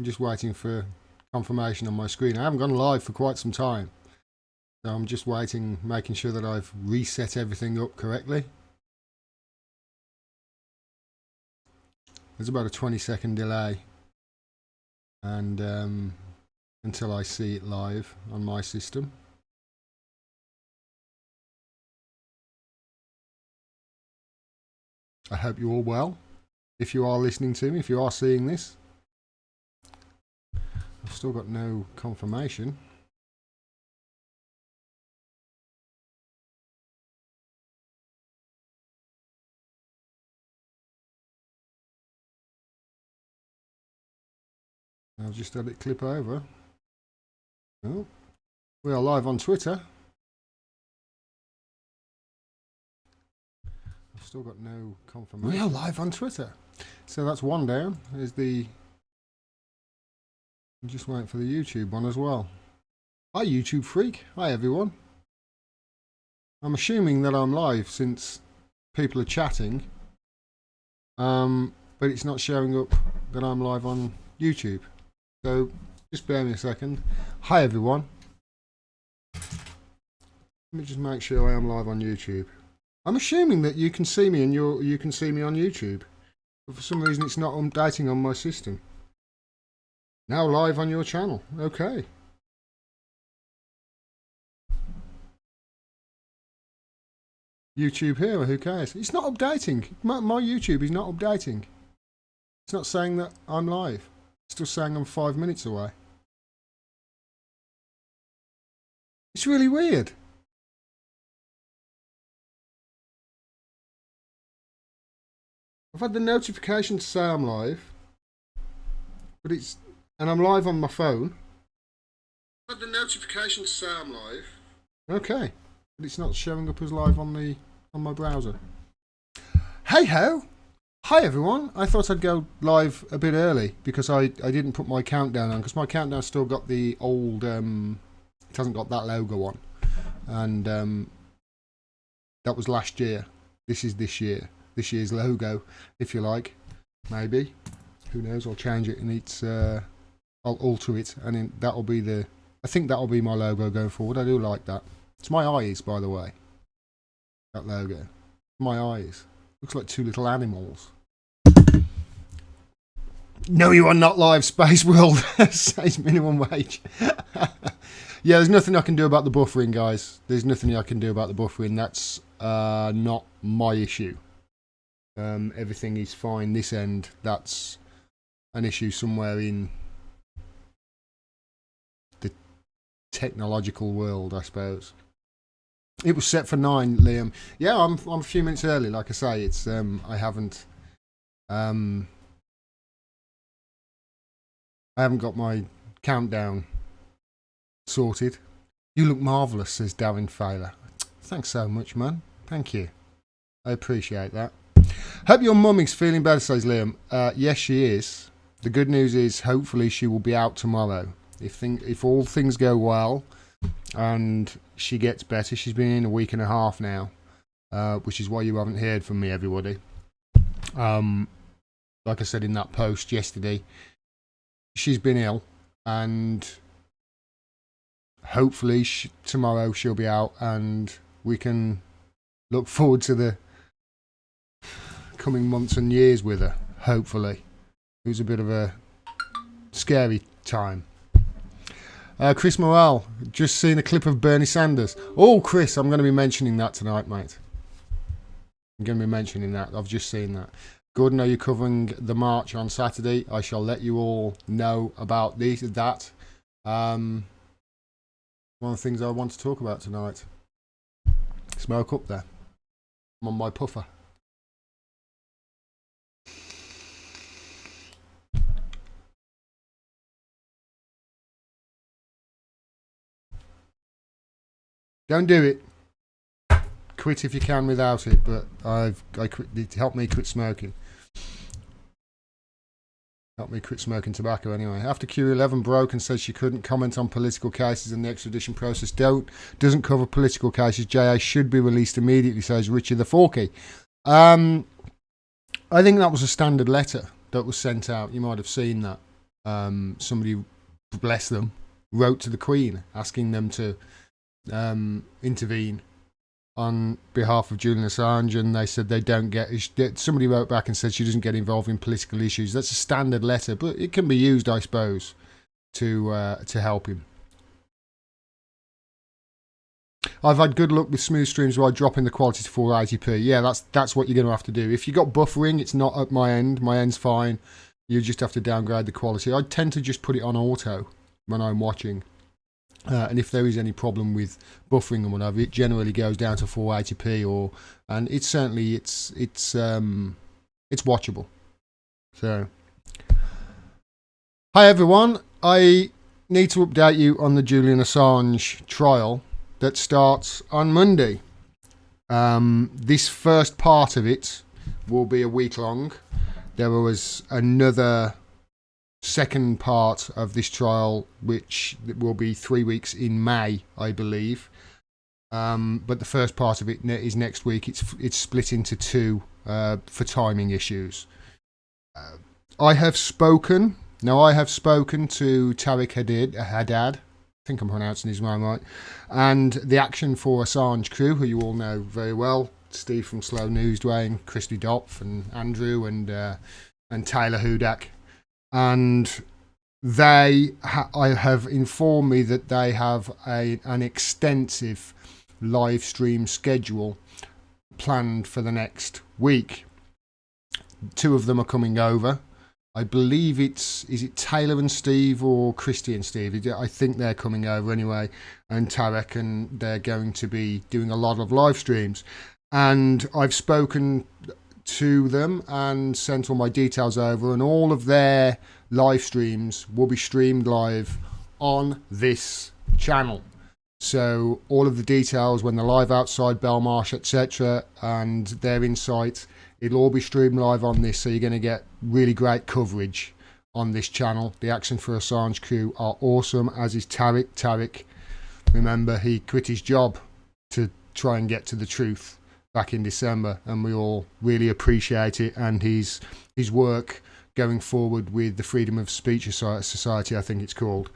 I'm just waiting for confirmation on my screen. I haven't gone live for quite some time. So I'm just waiting, making sure that I've reset everything up correctly. There's about a 20-second delay. And until I see it live on my system. I hope you're all well. If you are listening to me, if you are seeing this. I've still got no confirmation. I'll just let it clip over. Oh, we are live on Twitter. I've still got no confirmation. We are live on Twitter. So that's one down. Is the... I'm just waiting for the YouTube one as well. Hi YouTube freak. Hi everyone. I'm assuming that I'm live since people are chatting. But it's not showing up that I'm live on YouTube. So just bear me a second. Hi everyone. Let me just make sure I am live on YouTube. I'm assuming that you can see me and you can see me on YouTube. But for some reason it's not updating on my system. Now live on your channel. Okay. YouTube here, who cares? It's not updating. My YouTube is not updating. It's not saying that I'm live. It's still saying I'm 5 minutes away. It's really weird. I've had the notification to say I'm live, but it's, and I'm live on my phone. I've had the notification to say I'm live. Okay, but it's not showing up as live on my browser. Hey ho! Hi everyone. I thought I'd go live a bit early because I didn't put my countdown on because my countdown's still got the old it hasn't got that logo on, and that was last year. This is this year's logo, if you like. Maybe, who knows? I'll change it and I'll alter it, and that'll be I think that'll be my logo going forward. I do like that. It's my eyes, by the way. That logo, my eyes. Looks like two little animals. No, you are not live, Space World, says minimum wage. Yeah, there's nothing I can do about the buffering, guys. There's nothing I can do about the buffering. That's not my issue. Everything is fine this end. That's an issue somewhere in the technological world, I suppose. It was set for 9, Liam. Yeah, I'm a few minutes early. Like I say, it's I haven't got my countdown sorted. You look marvellous, says Darren Fowler. Thanks so much, man. Thank you. I appreciate that. Hope your mummy's feeling better, says Liam. Yes, she is. The good news is, hopefully, she will be out tomorrow. If all things go well, and she gets better. She's been in a week and a half now, which is why you haven't heard from me, everybody. Like I said in that post yesterday, she's been ill, and hopefully tomorrow she'll be out, and we can look forward to the coming months and years with her, hopefully. It was a bit of a scary time. Chris Morale, just seen a clip of Bernie Sanders. Oh, Chris, I'm going to be mentioning that tonight, mate. I'm going to be mentioning that. I've just seen that. Gordon, are you covering the march on Saturday? I shall let you all know about that. One of the things I want to talk about tonight. Smoke up there. I'm on my puffer. Don't do it. Quit if you can without it, but it helped me quit smoking. Helped me quit smoking tobacco anyway. After Q11 broke and said she couldn't comment on political cases and the extradition process doesn't cover political cases, JA should be released immediately, says Richard the Forky. I think that was a standard letter that was sent out. You might have seen that. somebody, bless them, wrote to the Queen asking them to intervene on behalf of Julian Assange, and they said they don't get. Somebody wrote back and said she doesn't get involved in political issues. That's a standard letter, but it can be used, I suppose, to help him. I've had good luck with smooth streams while dropping the quality to 480p. Yeah, that's what you're going to have to do. If you got buffering, it's not at my end. My end's fine. You just have to downgrade the quality. I tend to just put it on auto when I'm watching. And if there is any problem with buffering and whatever, it generally goes down to 480p, and it's certainly it's watchable. So, hi everyone. I need to update you on the Julian Assange trial that starts on Monday. This first part of it will be a week long. There was another second part of this trial which will be 3 weeks in May, I believe. But the first part of it is next week. It's split into two for timing issues. I have spoken to Tariq Haddad. I think I'm pronouncing his name right. And the Action for Assange crew, who you all know very well. Steve from Slow News, Dwayne, Christy Dopf, and Andrew, and Taylor Hudak. And they have informed me that they have an extensive live stream schedule planned for the next week. 2 of them are coming over. I believe is it Taylor and Steve or Christy and Steve? I think they're coming over anyway, and Tarek, and they're going to be doing a lot of live streams. And I've spoken to them and sent all my details over, and all of their live streams will be streamed live on this channel. So all of the details when they're live outside Belmarsh, etc., and their insight, it'll all be streamed live on this, so you're going to get really great coverage on this channel. The Action for Assange crew are awesome, as is Tariq. Tariq, remember, he quit his job to try and get to the truth back in December, and we all really appreciate it, and his work going forward with the Freedom of Speech Society, I think it's called.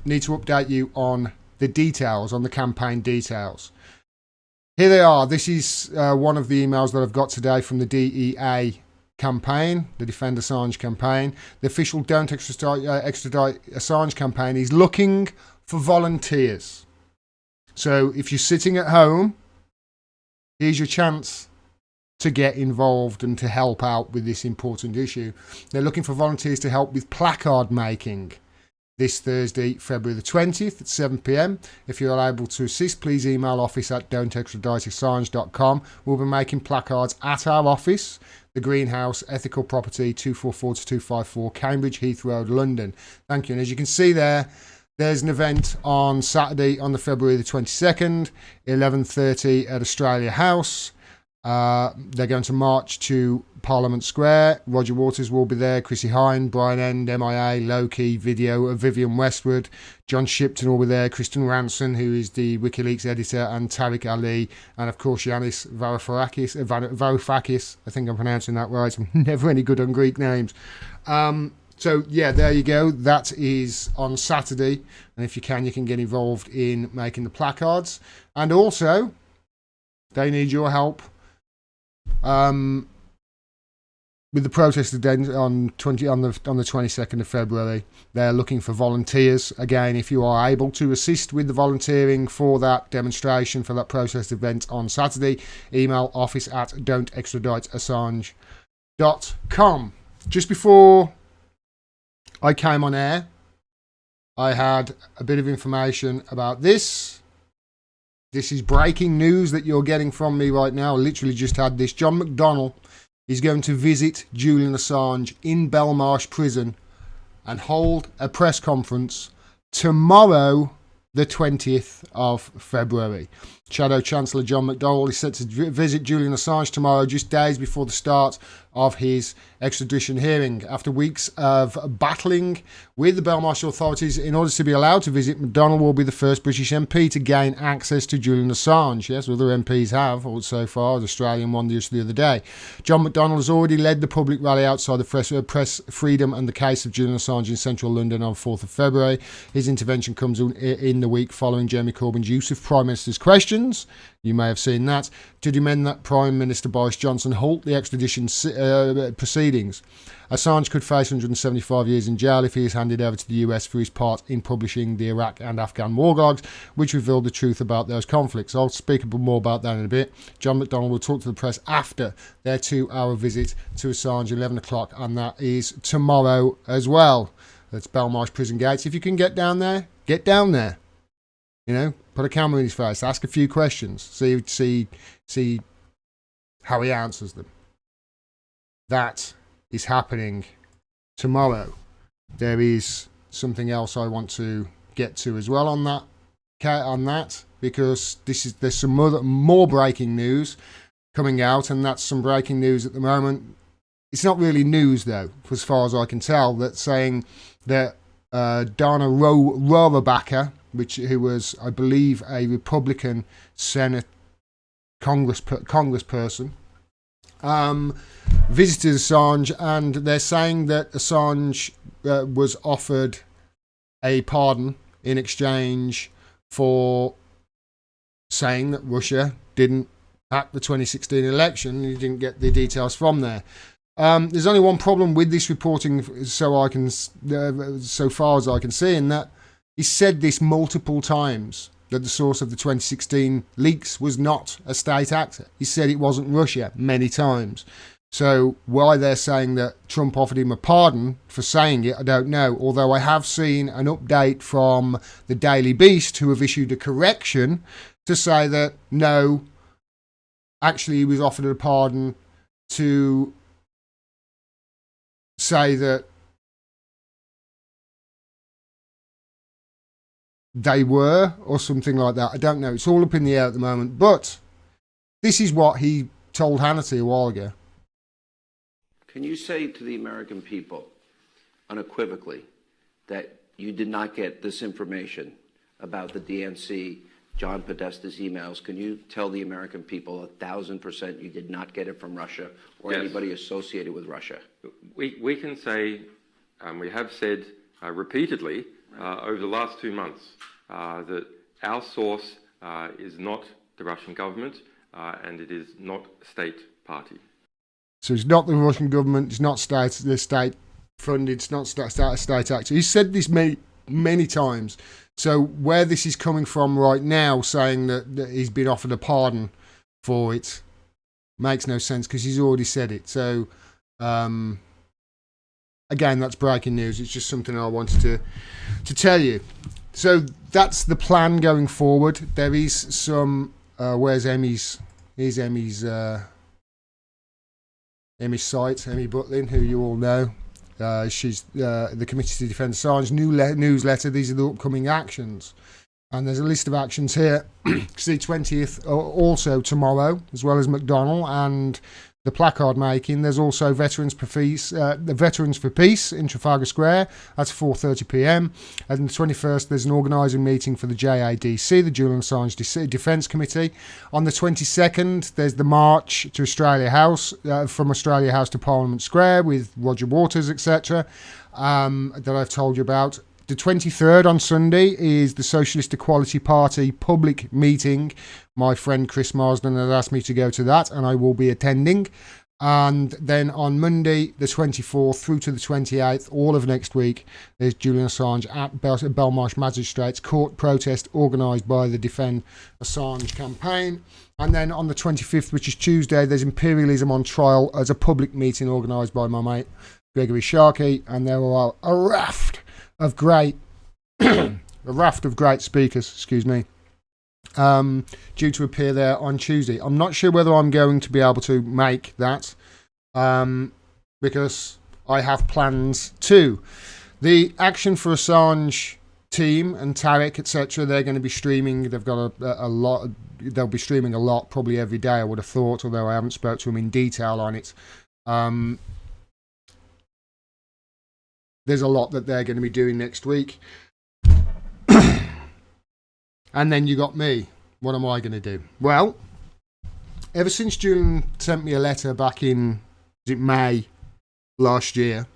Need to update you on the details, on the campaign details. Here they are. This is one of the emails that I've got today from the DEA campaign, the Defend Assange campaign. The official Don't Extradite Assange campaign is looking for volunteers. So if you're sitting at home, here's your chance to get involved and to help out with this important issue. They're looking for volunteers to help with placard making this Thursday, February the 20th at 7 p.m. If you're able to assist, please email office@don'textraditeassange.com. We'll be making placards at our office, the Greenhouse, Ethical Property, 244-254, Cambridge Heath Road, London. Thank you. And as you can see there's an event on Saturday on the February the 22nd, 11:30 at Australia House. They're going to march to Parliament Square. Roger Waters will be there, Chrissy Hine, Brian End, MIA, Loki, Video, Vivian Westwood, John Shipton will be there, Kristen Ranson, who is the WikiLeaks editor, and Tariq Ali, and of course Yanis Varoufakis. I think I'm pronouncing that right. I'm never any good on Greek names. So yeah, there you go. That is on Saturday, and if you can get involved in making the placards. And also, they need your help with the protest event on the 22nd of February. They're looking for volunteers. Again, if you are able to assist with the volunteering for that demonstration, for that protest event on Saturday, email office@don'textraditeassange.com. Just before I came on air, I had a bit of information about this. This is breaking news that you're getting from me right now. I literally just had this. John McDonnell is going to visit Julian Assange in Belmarsh Prison and hold a press conference tomorrow, the 20th of February. Shadow Chancellor John McDonnell is set to visit Julian Assange tomorrow, just days before the start of his extradition hearing. After weeks of battling with the Belmarsh authorities in order to be allowed to visit, McDonnell will be the first British MP to gain access to Julian Assange. Yes, other MPs have, or so far, the Australian one just the other day. John McDonnell has already led the public rally outside the Press Freedom and the case of Julian Assange in central London on 4th of February. His intervention comes in the week following Jeremy Corbyn's use of Prime Minister's questions, you may have seen that, to demand that Prime Minister Boris Johnson halt the extradition proceedings. Assange could face 175 years in jail if he is handed over to the US for his part in publishing the Iraq and Afghan war logs, which revealed the truth about those conflicts. I'll speak a bit more about that in a bit. John McDonnell will talk to the press after their 2-hour visit to Assange, 11 o'clock, and that is tomorrow as well. That's Belmarsh Prison Gates. If you can get down there, get down there. You know, put a camera in his face, ask a few questions, see how he answers them. That is happening tomorrow. There is something else I want to get to as well on that, because there's some more breaking news coming out, and that's some breaking news at the moment. It's not really news though, as far as I can tell, that's saying that Dana Rohrabacher, who was, I believe, a Republican Senate congressperson, visited Assange, and they're saying that Assange was offered a pardon in exchange for saying that Russia didn't hack the 2016 election. You didn't get the details from there. There's only one problem with this reporting, so far as I can see, in that he said this multiple times, that the source of the 2016 leaks was not a state actor. He said it wasn't Russia many times. So why they're saying that Trump offered him a pardon for saying it, I don't know. Although I have seen an update from the Daily Beast, who have issued a correction to say that no, actually he was offered a pardon to say that they were, or something like that. I don't know. It's all up in the air at the moment. But this is what he told Hannity a while ago. Can you say to the American people unequivocally that you did not get this information about the DNC, John Podesta's emails? Can you tell the American people 1,000% you did not get it from Russia or Yes. anybody associated with Russia? We can say, we have said repeatedly over the last 2 months that our source is not the Russian government and it is not a state party. So it's not the Russian government, it's not the state funded, it's not state actor. He's said this many times. So where this is coming from right now, saying that he's been offered a pardon for it, makes no sense, because he's already said it. So again, that's breaking news. It's just something I wanted to tell you. So that's the plan going forward. There is some where's Emmy's? Here's Emmy's site, Emmy Butlin, who you all know. She's the Committee to Defend Assange newsletter. These are the upcoming actions. And there's a list of actions here. It's the 20th, also tomorrow, as well as McDonnell and the placard making. There's also Veterans for Peace in Trafalgar Square. That's 4:30 p.m. And the 21st, there's an organising meeting for the JADC, the Julian Assange Defence Committee. On the 22nd, there's the march to Australia House, from Australia House to Parliament Square with Roger Waters, etc., that I've told you about. The 23rd on Sunday is the Socialist Equality Party public meeting. My friend Chris Marsden has asked me to go to that, and I will be attending. And then on Monday, the 24th through to the 28th, all of next week, there's Julian Assange at Belmarsh Magistrates Court protest organised by the Defend Assange campaign. And then on the 25th, which is Tuesday, there's Imperialism on Trial as a public meeting organised by my mate Gregory Sharkey. And there are a raft of great speakers, due to appear there on Tuesday. I'm not sure whether I'm going to be able to make that, because I have plans too. The action for Assange team and Tarek, etc., they're going to be streaming. They've got a lot. They'll be streaming a lot, probably every day, I would have thought, although I haven't spoke to them in detail on it. There's a lot that they're going to be doing next week. And then you got me. What am I going to do? Well, ever since Julian sent me a letter back in, was it May last year,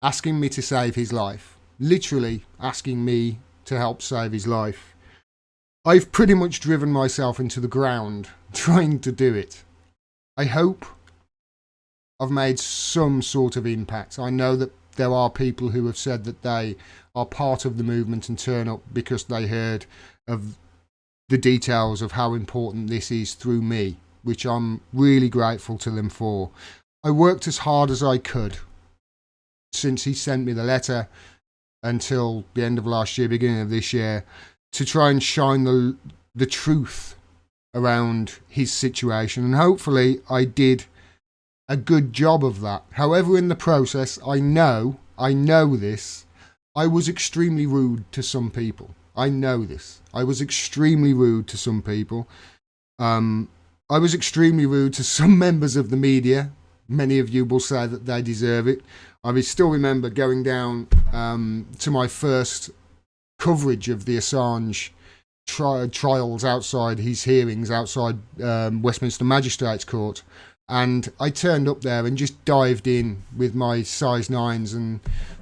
asking me to save his life, literally asking me to help save his life, I've pretty much driven myself into the ground trying to do it. I hope I've made some sort of impact. I know that there are people who have said that they are part of the movement and turn up because they heard of the details of how important this is through me, which I'm really grateful to them for. I worked as hard as I could since he sent me the letter until the end of last year, beginning of this year, to try and shine the truth around his situation. And hopefully I did a good job of that. However, in the process, I know this, I was extremely rude to some people. I know this. I was extremely rude to some people. I was extremely rude to some members of the media. Many of you will say that they deserve it. I still remember going down to my first coverage of the Assange trials outside his hearings outside Westminster Magistrates Court. And I turned up there and just dived in with my size 9s, and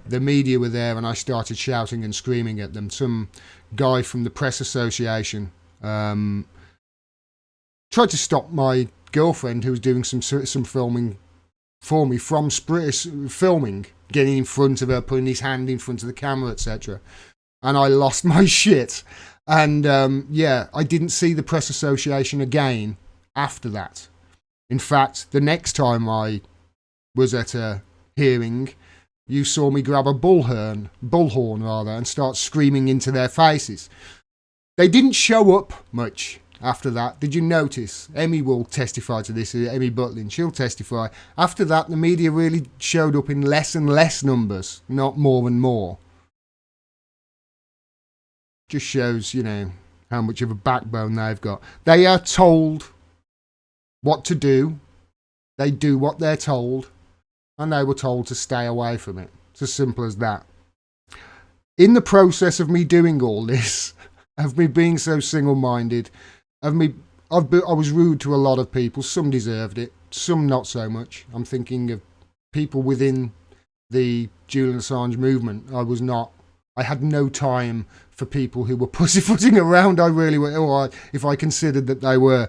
the media were there, and I started shouting and screaming at them. Some guy from the Press Association tried to stop my girlfriend, who was doing some filming for me, from filming, getting in front of her, putting his hand in front of the camera, etc. And I lost my shit. And I didn't see the Press Association again after that. In fact, the next time I was at a hearing, you saw me grab a bullhorn and start screaming into their faces. They didn't show up much after that. Did you notice? Emmy will testify to this, Emmy Butlin, she'll testify. After that, the media really showed up in less and less numbers, not more and more. Just shows, how much of a backbone they've got. They are told what to do. They do what they're told, and they were told to stay away from it. It's as simple as that. In the process of me doing all this, of me being so single-minded, I was rude to a lot of people. Some deserved it, some not so much. I'm thinking of people within the Julian Assange movement. I had no time for people who were pussyfooting around. I really were, if I considered that they were.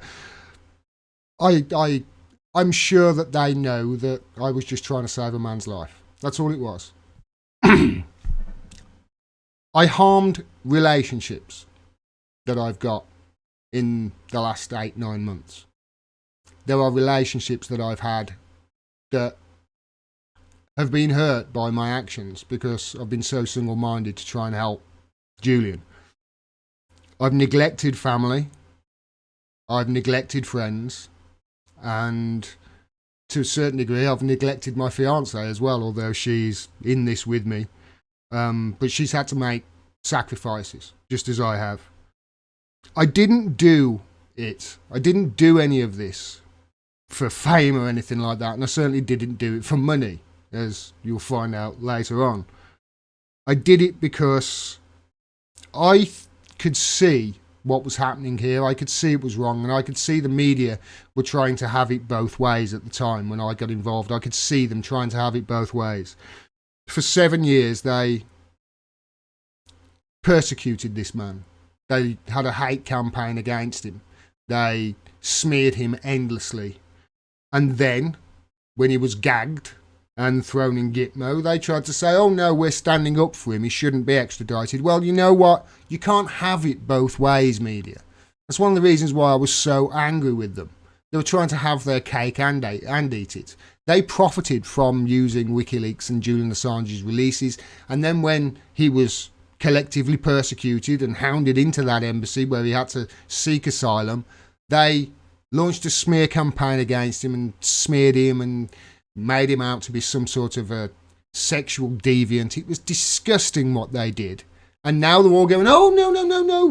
I'm sure that they know that I was just trying to save a man's life. That's all it was. I harmed relationships that I've got in the last 8-9 months. There are relationships that I've had that have been hurt by my actions because I've been so single-minded to try and help Julian. I've neglected family. I've neglected friends. And to a certain degree, I've neglected my fiancée as well, although she's in this with me. But she's had to make sacrifices, just as I have. I didn't do it. I didn't do any of this for fame or anything like that, and I certainly didn't do it for money, as you'll find out later on. I did it because I could see what was happening here. I could see it was wrong, and I could see the media were trying to have it both ways at the time when I got involved. I could see them trying to have it both ways. For 7 years, they persecuted this man. They had a hate campaign against him. They smeared him endlessly. And then, when he was gagged and thrown in Gitmo, they tried to say, oh no, we're standing up for him, he shouldn't be extradited. Well, you know what? You can't have it both ways, media. That's one of the reasons why I was so angry with them. They were trying to have their cake and eat it. They profited from using WikiLeaks and Julian Assange's releases, and then when he was collectively persecuted and hounded into that embassy where he had to seek asylum, they launched a smear campaign against him and smeared him and made him out to be some sort of a sexual deviant. It was disgusting what they did. And now they're all going, oh, no,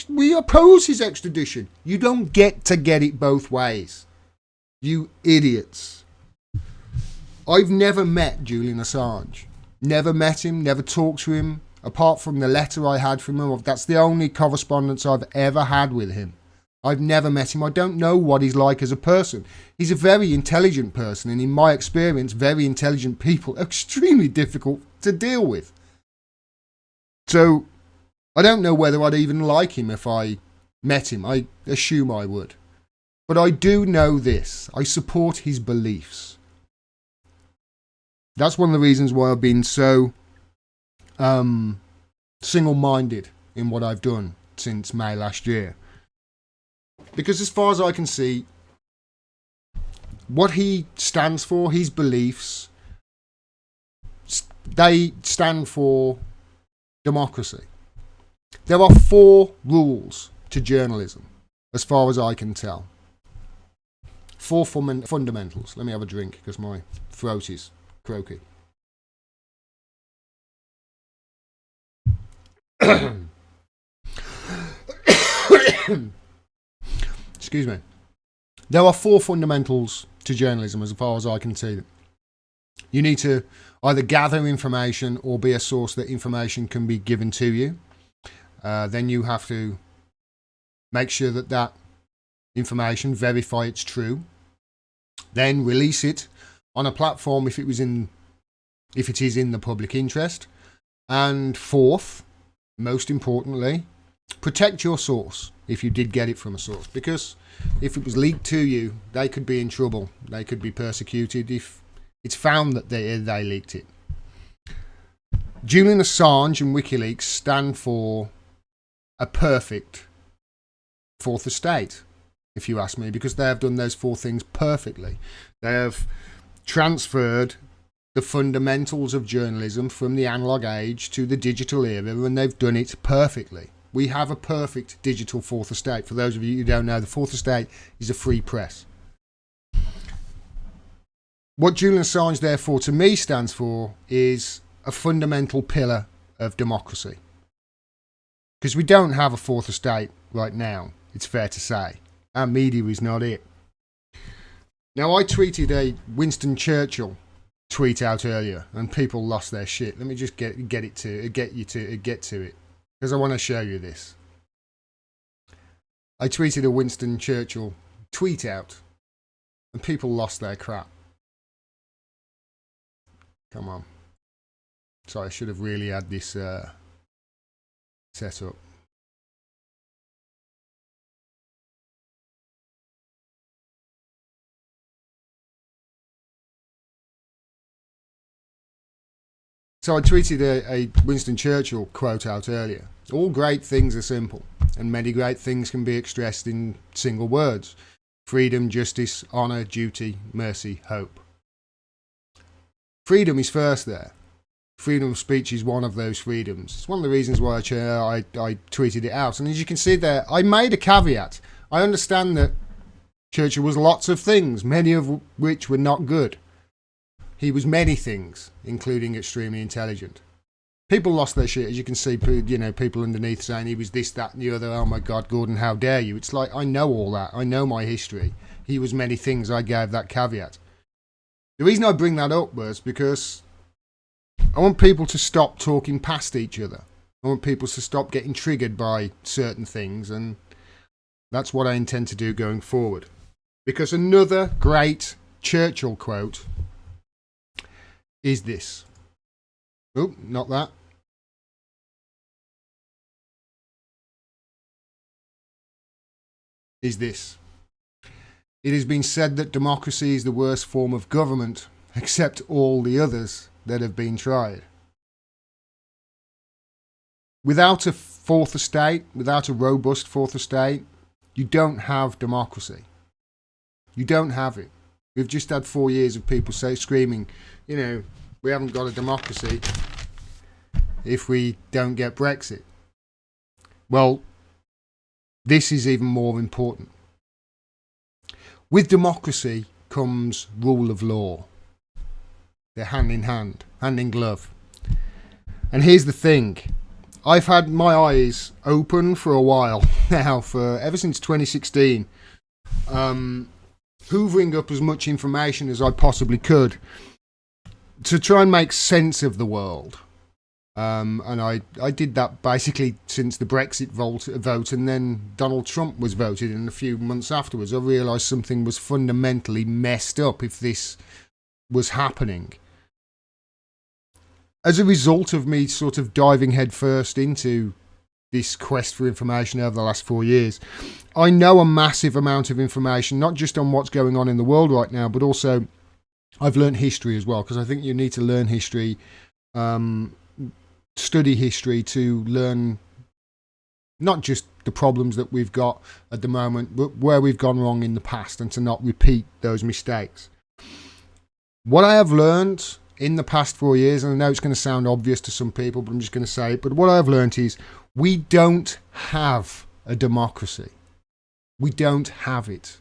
we oppose his extradition. You don't get to get it both ways. You idiots. I've never met Julian Assange. Never met him, never talked to him, apart from the letter I had from him. That's the only correspondence I've ever had with him. I've never met him. I don't know what he's like as a person. He's a very intelligent person, and in my experience, very intelligent people are extremely difficult to deal with. So, I don't know whether I'd even like him if I met him. I assume I would. But I do know this. I support his beliefs. That's one of the reasons why I've been so single-minded in what I've done since May last year. Because as far as I can see, what he stands for, his beliefs, they stand for democracy. There are 4 rules to journalism, as far as I can tell. 4 fundamentals. Let me have a drink, because my throat is croaky. Excuse me. There are 4 fundamentals to journalism as far as I can see. You need to either gather information or be a source that information can be given to you. Then you have to make sure that that information, verify it's true. Then release it on a platform if it is in the public interest. And 4th, most importantly, protect your source if you did get it from a source, because if it was leaked to you, they could be in trouble. They could be persecuted if it's found that they leaked it. Julian Assange and WikiLeaks stand for a perfect 4th estate, if you ask me, because they have done those 4 things perfectly. They have transferred the fundamentals of journalism from the analog age to the digital era, and they've done it perfectly. We have a perfect digital 4th estate. For those of you who don't know, the 4th estate is a free press. What Julian Assange, therefore, to me stands for is a fundamental pillar of democracy. Because we don't have a 4th estate right now, it's fair to say. Our media is not it. Now, I tweeted a Winston Churchill tweet out earlier, and people lost their shit. Let me just get to it, because I want to show you this. I tweeted a Winston Churchill tweet out, and people lost their crap. Come on. So I should have really had this set up. So I tweeted a Winston Churchill quote out earlier. All great things are simple, and many great things can be expressed in single words. Freedom, justice, honour, duty, mercy, hope. Freedom is first there. Freedom of speech is one of those freedoms. It's one of the reasons why I tweeted it out. And as you can see there, I made a caveat. I understand that Churchill was lots of things, many of which were not good. He was many things, including extremely intelligent. People lost their shit, as you can see, you know, people underneath saying he was this, that and the other. Oh my God, Gordon, how dare you? It's like, I know all that. I know my history. He was many things. I gave that caveat. The reason I bring that up was because I want people to stop talking past each other. I want people to stop getting triggered by certain things, and that's what I intend to do going forward. Because another great Churchill quote is this. Oh, not that. Is this. It has been said that democracy is the worst form of government, except all the others that have been tried. Without a 4th estate, without a robust 4th estate, you don't have democracy. You don't have it. We've just had 4 years of people screaming, you know, we haven't got a democracy if we don't get Brexit. Well, this is even more important. With democracy comes rule of law. They're hand in hand, hand in glove. And here's the thing. I've had my eyes open for a while now, ever since 2016, hoovering up as much information as I possibly could to try and make sense of the world. And I did that basically since the Brexit vote, and then Donald Trump was voted in a few months afterwards. I realised something was fundamentally messed up if this was happening. As a result of me sort of diving headfirst into this quest for information over the last 4 years, I know a massive amount of information, not just on what's going on in the world right now, but also I've learned history as well, because I think you need to learn history, study history to learn not just the problems that we've got at the moment, but where we've gone wrong in the past, and to not repeat those mistakes. What I have learned in the past 4 years, and I know it's going to sound obvious to some people, but I'm just going to say it, but what I've learned is we don't have a democracy. We don't have it.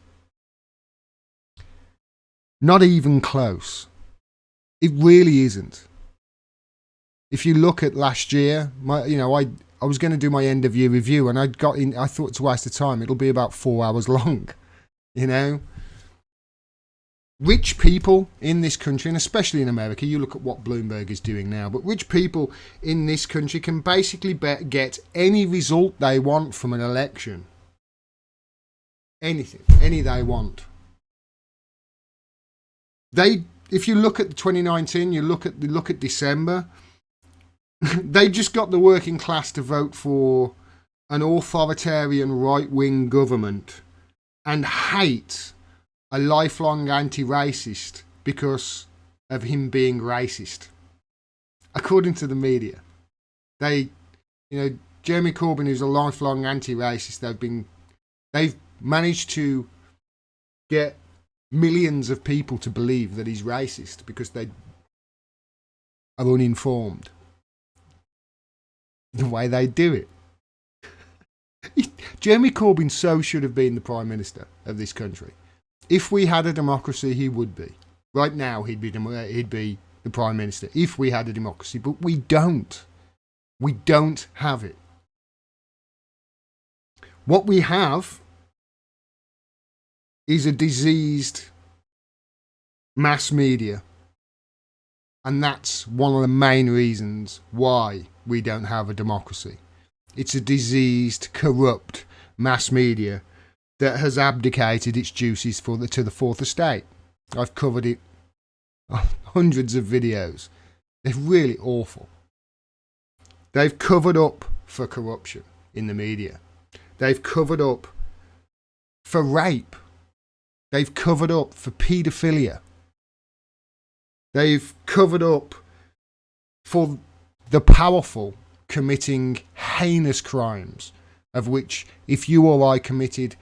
Not even close. It really isn't. If you look at last year, I was going to do my end of year review, and I thought it's a waste of time. It'll be about 4 hours long, Rich people in this country, and especially in America, you look at what Bloomberg is doing now, but rich people in this country can basically get any result they want from an election. Anything, any they want. If you look at 2019, you look at December, they just got the working class to vote for an authoritarian right-wing government and hate a lifelong anti-racist because of him being racist. According to the media, Jeremy Corbyn, who's a lifelong anti-racist, they've managed to get millions of people to believe that he's racist because they are uninformed. The way they do it. Jeremy Corbyn should have been the Prime Minister of this country. If we had a democracy, he would be. Right now, he'd be the Prime Minister if we had a democracy, but we don't. We don't have it. What we have is a diseased mass media. And that's one of the main reasons why we don't have a democracy. It's a diseased, corrupt mass media that has abdicated its duties to the fourth estate. I've covered it, hundreds of videos. They're really awful. They've covered up for corruption in the media. They've covered up for rape. They've covered up for paedophilia. They've covered up for the powerful committing heinous crimes, of which if you or I committed,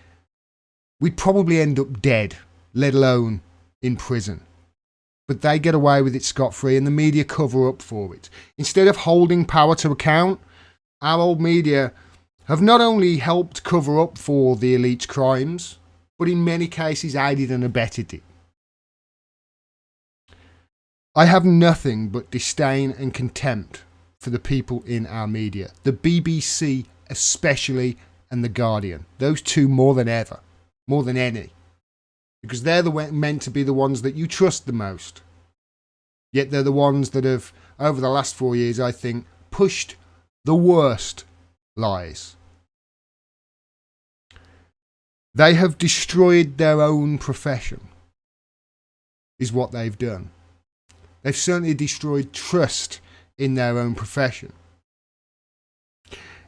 we'd probably end up dead, let alone in prison. But they get away with it scot-free, and the media cover up for it. Instead of holding power to account, our old media have not only helped cover up for the elite's crimes, but in many cases aided and abetted it. I have nothing but disdain and contempt for the people in our media. The BBC especially, and The Guardian. Those two more than ever. More than any. Because they're meant to be the ones that you trust the most. Yet they're the ones that have, over the last 4 years, I think, pushed the worst lies. They have destroyed their own profession, is what they've done. They've certainly destroyed trust in their own profession.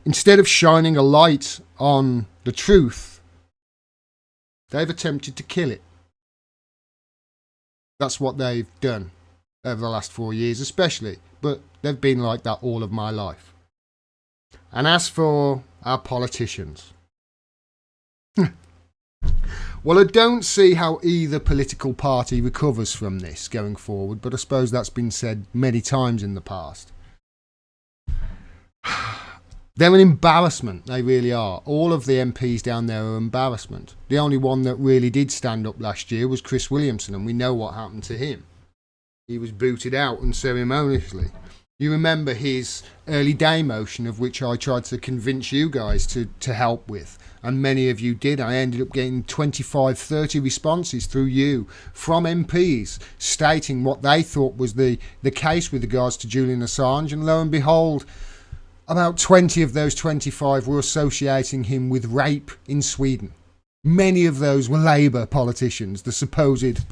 Instead of shining a light on the truth, they've attempted to kill it. That's what they've done over the last 4 years especially, but they've been like that all of my life. And as for our politicians, well, I don't see how either political party recovers from this going forward, but I suppose that's been said many times in the past. They're an embarrassment, they really are. All of the MPs down there are embarrassment. The only one that really did stand up last year was Chris Williamson, and we know what happened to him. He was booted out unceremoniously. You remember his early day motion, of which I tried to convince you guys to help with, and many of you did. I ended up getting 25, 30 responses through you from MPs stating what they thought was the case with regards to Julian Assange, and lo and behold, about 20 of those 25 were associating him with rape in Sweden. Many of those were Labour politicians, the supposed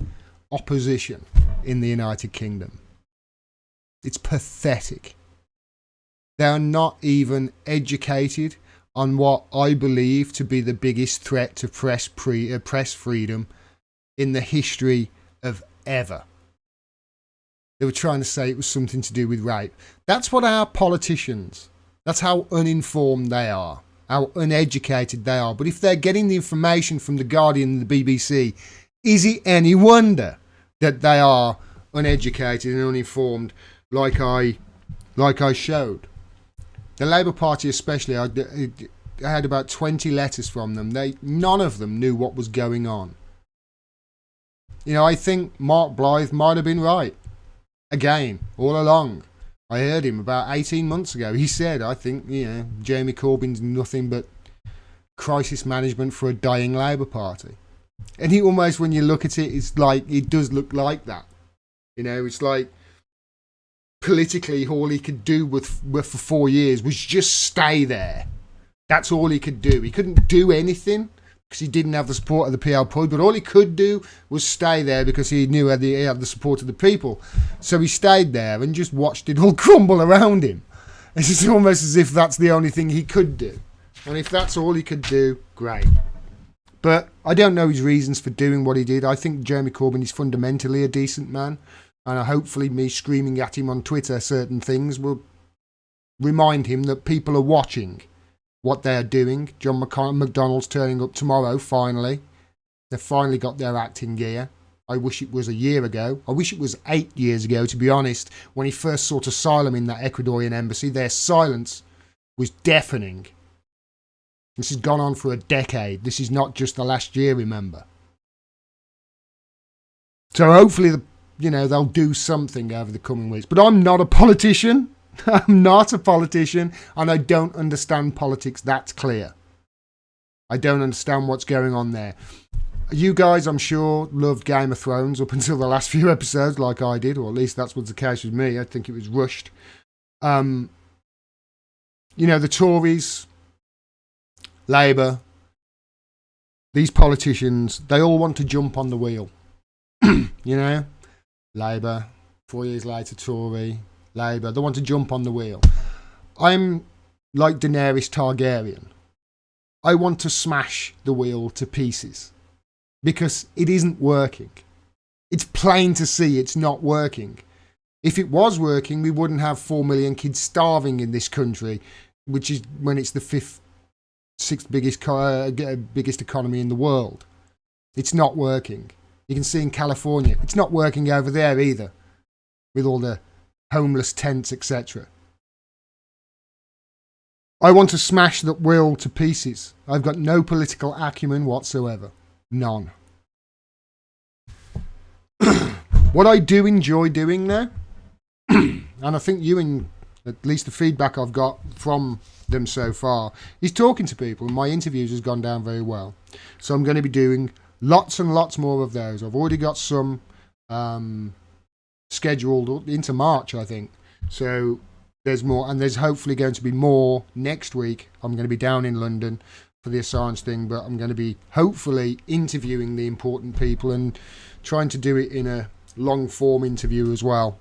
opposition in the United Kingdom. It's pathetic. They are not even educated on what I believe to be the biggest threat to press freedom in the history of ever. They were trying to say it was something to do with rape. That's what our politicians, that's how uninformed they are, how uneducated they are. But if they're getting the information from The Guardian and the BBC, is it any wonder that they are uneducated and uninformed like I showed? The Labour Party especially, I had about 20 letters from them. None of them knew what was going on. You know, I think Mark Blythe might have been right. Again, all along. I heard him about 18 months ago. He said, I think, you know, Jeremy Corbyn's nothing but crisis management for a dying Labour Party. And he almost, when you look at it, it's like, it does look like that. You know, it's like, politically, all he could do for 4 years was just stay there. That's all he could do. He couldn't do anything because he didn't have the support of the PLP, but all he could do was stay there because he knew he had the support of the people. So he stayed there and just watched it all crumble around him. It's just almost as if that's the only thing he could do. And if that's all he could do, great. But I don't know his reasons for doing what he did. I think Jeremy Corbyn is fundamentally a decent man. And hopefully me screaming at him on Twitter certain things will remind him that people are watching what they're doing. John McDonnell's turning up tomorrow, finally. They've finally got their act in gear. I wish it was a year ago. I wish it was 8 years ago, to be honest, when he first sought asylum in that Ecuadorian embassy. Their silence was deafening. This has gone on for a decade. This is not just the last year, remember. So hopefully they'll do something over the coming weeks. But I'm not a politician. I'm not a politician, and I don't understand politics. That's clear. I don't understand what's going on there. You guys, I'm sure, loved Game of Thrones up until the last few episodes, like I did, or at least that's what's the case with me. I think it was rushed. The Tories, Labour, these politicians, they all want to jump on the wheel. Labour, 4 years later, Tory, Labour, they want to jump on the wheel. I'm like Daenerys Targaryen. I want to smash the wheel to pieces because it isn't working. It's plain to see it's not working. If it was working, we wouldn't have 4 million kids starving in this country, which is when it's the sixth biggest economy in the world. It's not working. You can see in California, it's not working over there either, with all the homeless tents, etc. I want to smash that will to pieces. I've got no political acumen whatsoever. None. What I do enjoy doing now, and I think at least the feedback I've got from them so far, is talking to people. My interviews has gone down very well. So I'm going to be doing lots and lots more of those. I've already got some scheduled into March, I think. So there's more, and there's hopefully going to be more next week. I'm going to be down in London for the Assange thing, but I'm going to be hopefully interviewing the important people and trying to do it in a long form interview as well.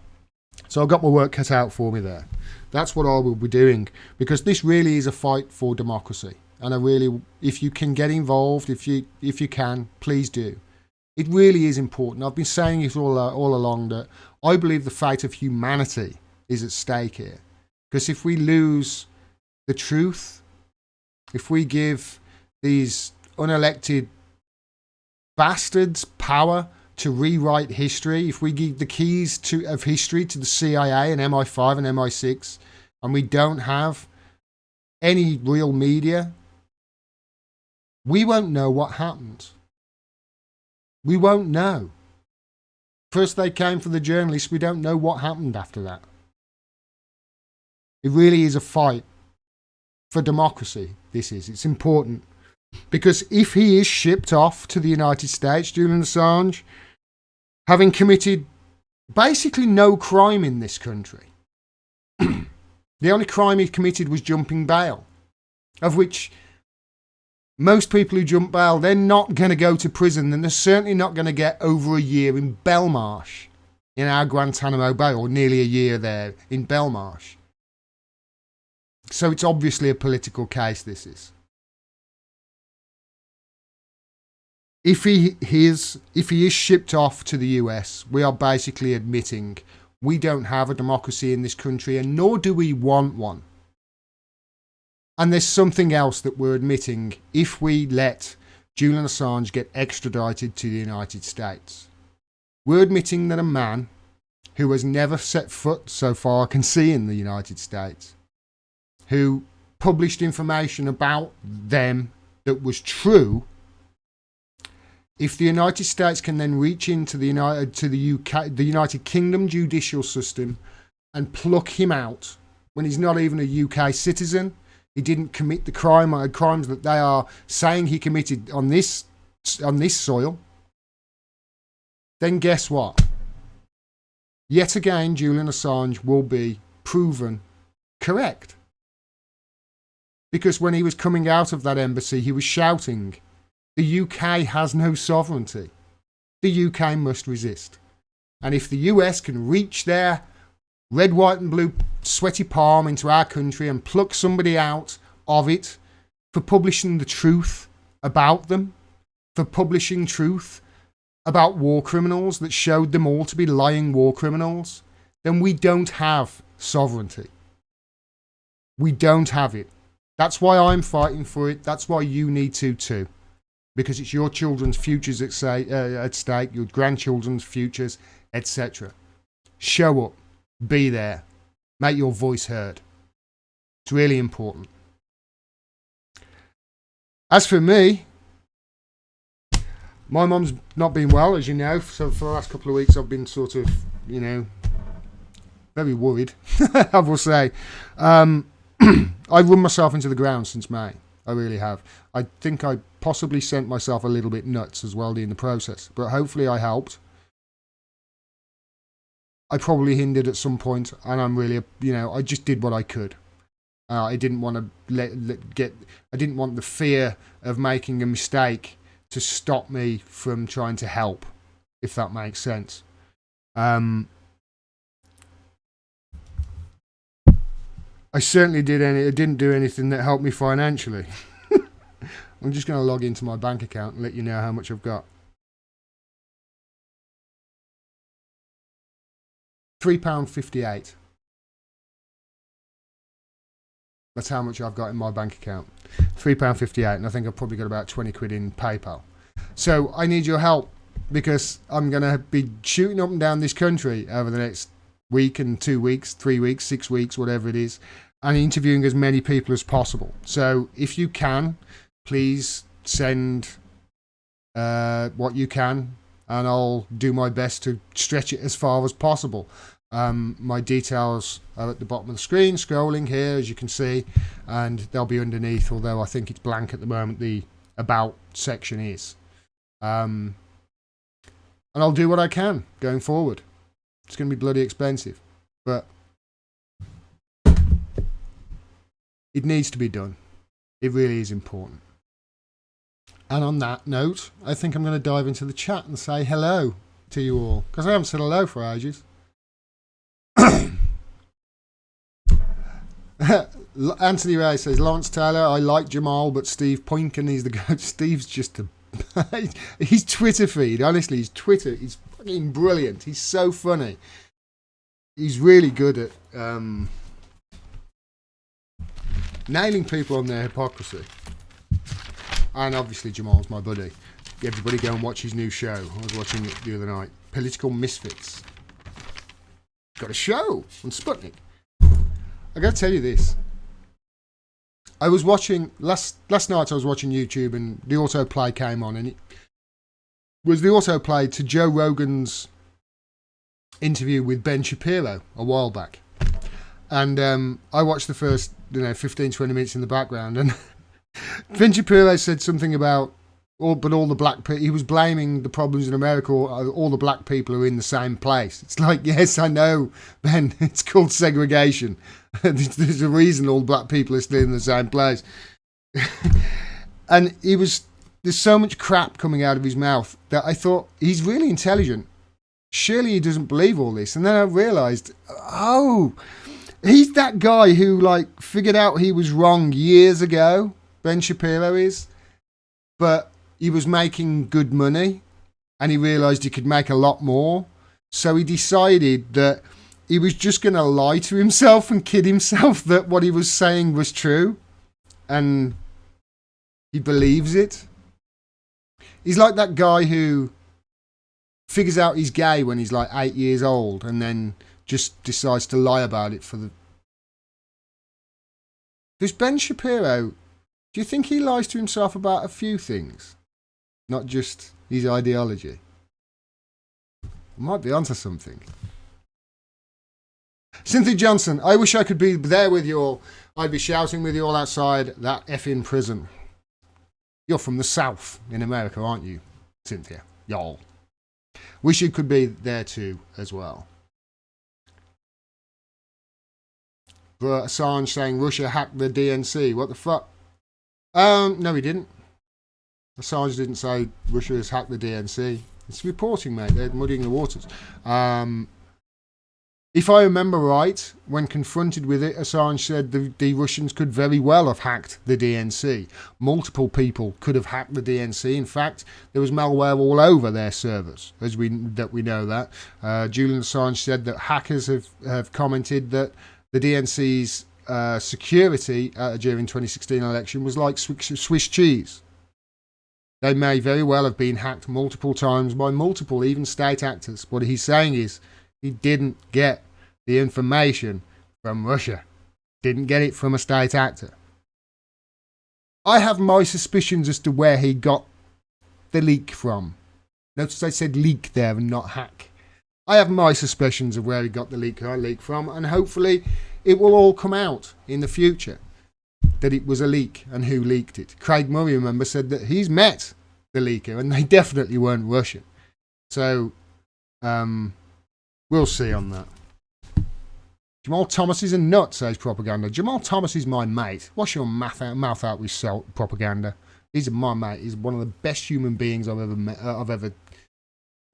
So I've got my work cut out for me there. That's what I will be doing, because this really is a fight for democracy. And I really, if you can get involved, if you can, please do. It really is important. I've been saying it all along that I believe the fate of humanity is at stake here. Because if we lose the truth, if we give these unelected bastards power to rewrite history, if we give the keys of history to the CIA and MI5 and MI6, and we don't have any real media, we won't know what happened. We won't know. First they came for the journalists, we don't know what happened after that. It really is a fight for democracy. It's important. Because if he is shipped off to the United States, Julian Assange, having committed basically no crime in this country, the only crime he committed was jumping bail, of which most people who jump bail, they're not going to go to prison, and they're certainly not going to get over a year in Belmarsh, in our Guantanamo Bay, or nearly a year there in Belmarsh. So it's obviously a political case, this is. If he is shipped off to the US, we are basically admitting we don't have a democracy in this country, and nor do we want one. And there's something else that we're admitting if we let Julian Assange get extradited to the United States. We're admitting that a man who has never set foot, so far I can see, in the United States, who published information about them that was true, if the United States can then reach into the United Kingdom judicial system and pluck him out when he's not even a UK citizen, he didn't commit the crimes that they are saying he committed on this soil, then guess what? Yet again, Julian Assange will be proven correct. Because when he was coming out of that embassy, he was shouting, the UK has no sovereignty. The UK must resist. And if the US can reach their red, white and blue sweaty palm into our country and pluck somebody out of it for publishing the truth about them, for publishing truth about war criminals that showed them all to be lying war criminals, then we don't have sovereignty. We don't have it. That's why I'm fighting for it. That's why you need to too. Because it's your children's futures at stake, your grandchildren's futures, etc. Show up. Be there. Make your voice heard. It's really important. As for me, my mum's not been well, as you know. So for the last couple of weeks, I've been sort of, very worried, I will say. I've run myself into the ground since May. I really have. I think I possibly sent myself a little bit nuts as well in the process, but hopefully I helped. I probably hindered at some point, and I'm really, I just did what I could. I didn't want to I didn't want the fear of making a mistake to stop me from trying to help, if that makes sense. I certainly didn't do anything that helped me financially. I'm just going to log into my bank account and let you know how much I've got. £3.58. That's how much I've got in my bank account. £3.58, and I think I've probably got about 20 quid in PayPal. So I need your help, because I'm going to be shooting up and down this country over the next week and 2 weeks, 3 weeks, 6 weeks, whatever it is, and interviewing as many people as possible. So if you can, please send what you can, and I'll do my best to stretch it as far as possible. My details are at the bottom of the screen, scrolling here, as you can see, and they'll be underneath, although I think it's blank at the moment, the About section is. And I'll do what I can going forward. It's going to be bloody expensive, but it needs to be done. It really is important. And on that note, I think I'm going to dive into the chat and say hello to you all, because I haven't said hello for ages. Anthony Ray says, Lawrence Taylor, I like Jamal, but Steve Poinkin is the goat. Steve's just his Twitter feed, honestly, his Twitter is fucking brilliant. He's so funny. He's really good at nailing people on their hypocrisy. And obviously Jamal's my buddy. Everybody go and watch his new show. I was watching it the other night. Political Misfits. Got a show on Sputnik. I got to tell you this. I was watching last night. I was watching YouTube, and the autoplay came on, and it was the autoplay to Joe Rogan's interview with Ben Shapiro a while back. And I watched the first 15, 20 minutes in the background, and Ben Shapiro said something about all the black people. He was blaming the problems in America. All the black people are in the same place. It's like, yes, I know, Ben. It's called segregation. There's a reason all black people are still in the same place. And there's so much crap coming out of his mouth that I thought, he's really intelligent. Surely he doesn't believe all this. And then I realised, oh, he's that guy who figured out he was wrong years ago. Ben Shapiro is. But he was making good money and he realised he could make a lot more. So he decided that he was just going to lie to himself and kid himself that what he was saying was true. And he believes it. He's like that guy who figures out he's gay when he's 8 years old and then just decides to lie about it for the... Does Ben Shapiro, do you think he lies to himself about a few things? Not just his ideology? Might be onto something. Cynthia Johnson, I wish I could be there with you all. I'd be shouting with you all outside that effing prison. You're from the South in America, aren't you, Cynthia? Y'all. Wish you could be there too, as well. But Assange saying Russia hacked the DNC. What the fuck? No, he didn't. Assange didn't say Russia has hacked the DNC. It's reporting, mate. They're muddying the waters. If I remember right, when confronted with it, Assange said the Russians could very well have hacked the DNC. Multiple people could have hacked the DNC. In fact, there was malware all over their servers, we know that. Julian Assange said that hackers have commented that the DNC's security during 2016 election was like Swiss cheese. They may very well have been hacked multiple times by multiple, even state actors. What he's saying is he didn't get the information from Russia. Didn't get it from a state actor. I have my suspicions as to where he got the leak from. Notice I said leak there and not hack. I have my suspicions of where he got the leak from, and hopefully it will all come out in the future that it was a leak and who leaked it. Craig Murray, remember, said that he's met the leaker and they definitely weren't Russian. So we'll see on that. Jamal Thomas is a nut, says Propaganda. Jamal Thomas is my mate. Wash your mouth out with salt, Propaganda. He's my mate. He's one of the best human beings I've ever met. I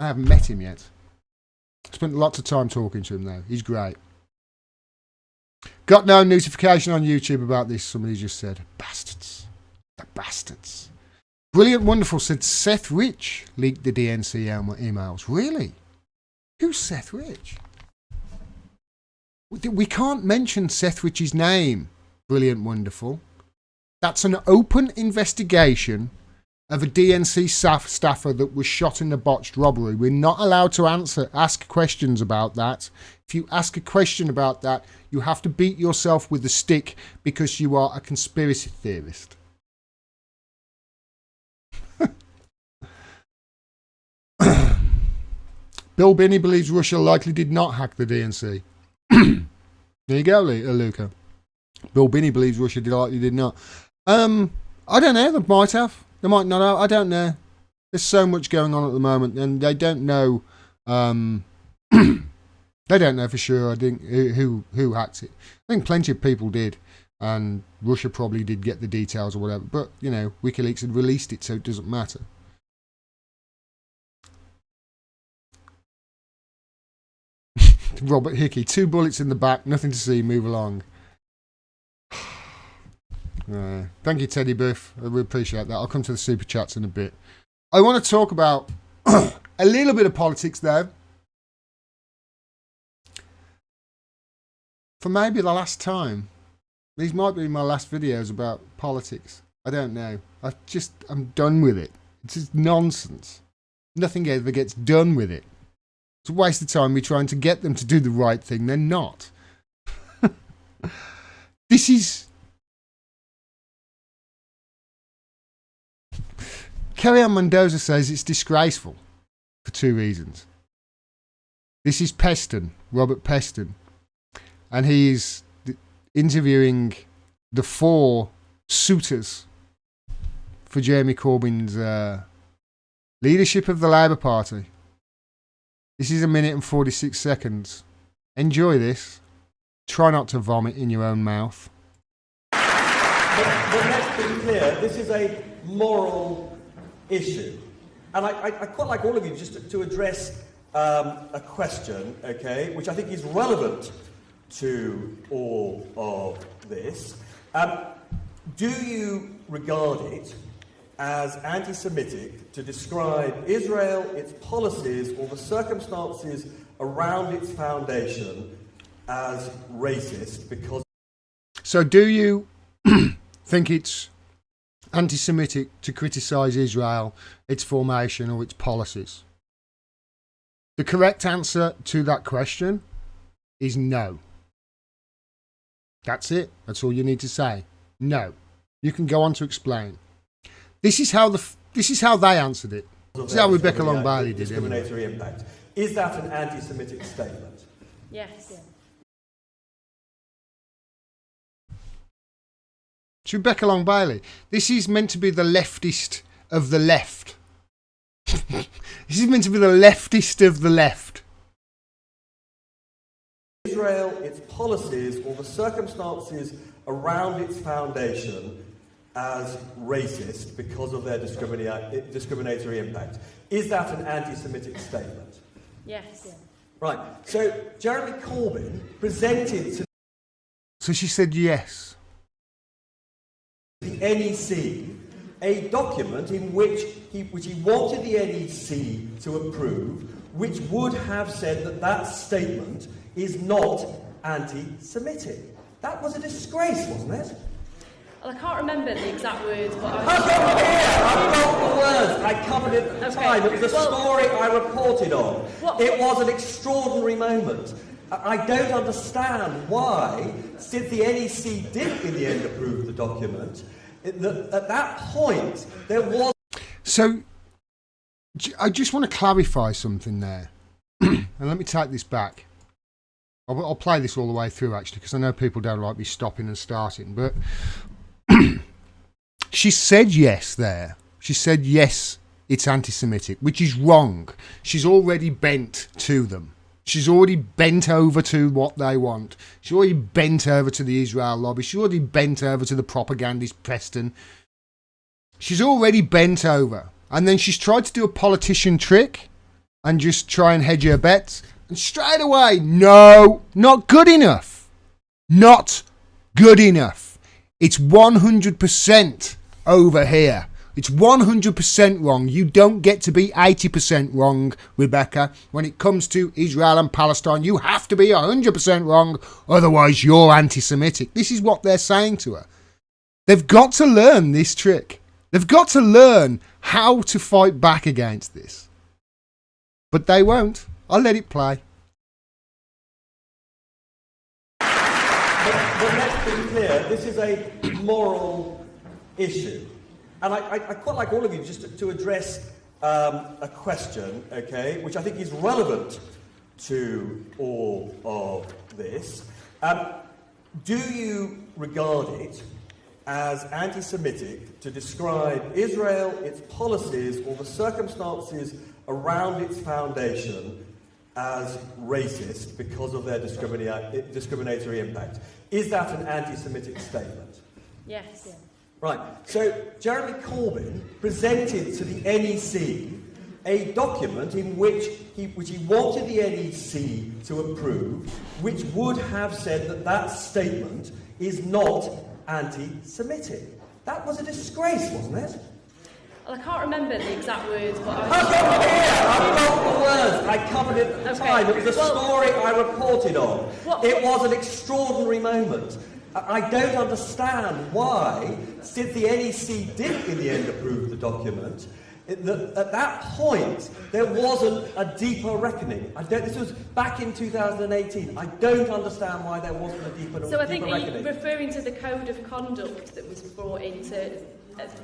haven't met him yet. Spent lots of time talking to him though. He's great. Got no notification on YouTube about this, somebody just said. Bastards. The bastards. Brilliant Wonderful said Seth Rich leaked the DNC emails. Really? Who's Seth Rich? We can't mention Seth Rich's name. Brilliant Wonderful. That's an open investigation of a DNC staffer that was shot in a botched robbery. We're not allowed to ask questions about that. If you ask a question about that, you have to beat yourself with a stick because you are a conspiracy theorist. Bill Binney believes Russia likely did not hack the DNC. There you go, Luca. Bill Binney believes Russia likely did not. I don't know. They might have. They might not have. I don't know. There's so much going on at the moment, and they don't know. They don't know for sure. I think who hacked it. I think plenty of people did, and Russia probably did get the details or whatever. But WikiLeaks had released it, so it doesn't matter. Robert Hickey, 2 bullets in the back, nothing to see, move along. Thank you, Teddy Biff. I really appreciate that. I'll come to the super chats in a bit. I want to talk about a little bit of politics, though. For maybe the last time. These might be my last videos about politics. I don't know. I'm done with it. It's just nonsense. Nothing ever gets done with it. It's a waste of time. We're trying to get them to do the right thing. They're not. This is... Kerry-Ann Mendoza says it's disgraceful for 2 reasons. This is Peston, Robert Peston. and he's interviewing the 4 suitors for Jeremy Corbyn's leadership of the Labour Party. This is 1 minute and 46 seconds. Enjoy this. Try not to vomit in your own mouth. But let's be clear, this is a moral issue. And I quite like all of you just to address a question, okay, which I think is relevant to all of this. Do you regard it as anti-Semitic to describe Israel, its policies, or the circumstances around its foundation as racist because... So do you think it's anti-Semitic to criticise Israel, its formation or its policies? The correct answer to that question is no. That's it. That's all you need to say. No. You can go on to explain. This is how they answered it. This is how Rebecca Long Bailey did it. Discriminatory impact. Is that an anti-Semitic statement? Yes. To Rebecca Long Bailey, this is meant to be the leftist of the left. This is meant to be the leftist of the left. Israel, its policies, or the circumstances around its foundation as racist because of their discriminatory impact. Is that an anti-Semitic statement? Yes. Right. So Jeremy Corbyn presented to So she said yes. the NEC a document in which he wanted the NEC to approve, which would have said that that statement is not anti-Semitic. That was a disgrace, wasn't it? Well, I can't remember the exact words, but I've got the words. I covered it at the time. It was a story I reported on. It was an extraordinary moment. I don't understand why, since the NEC did in the end approve the document, at that point there was... So, I just want to clarify something there. And let me take this back. I'll play this all the way through, actually, because I know people don't like me stopping and starting. But she said yes there. She said yes, it's anti-Semitic, which is wrong. She's already bent to them. She's already bent over to what they want. She's already bent over to the Israel lobby. She's already bent over to the propagandist Peston. She's already bent over. And then she's tried to do a politician trick and just try and hedge her bets. And straight away, no, not good enough. Not good enough. It's 100% over here. It's 100% wrong. You don't get to be 80% wrong, Rebecca. When it comes to Israel and Palestine, you have to be 100% wrong. Otherwise, you're anti-Semitic. This is what they're saying to her. They've got to learn this trick. They've got to learn how to fight back against this. But they won't. I'll let it play. But let's be clear, this is a moral issue. And I quite like all of you just to address a question, okay, which I think is relevant to all of this. Do you regard it as anti-Semitic to describe Israel, its policies, or the circumstances around its foundation as racist because of their discriminatory impact? Is that an anti-Semitic statement? yes. Right. So Jeremy Corbyn presented to the NEC a document in which he wanted the NEC to approve, which would have said that that statement is not anti-Semitic. That was a disgrace, wasn't it? Well, I can't remember the exact words, but I've got the words. I covered it at the time. It was a story I reported on. It was an extraordinary moment. I don't understand why, since the NEC did in the end approve the document, at that point there wasn't a deeper reckoning. This was back in 2018. I don't understand why there wasn't a deeper reckoning. So I think you're referring to the code of conduct that was brought in to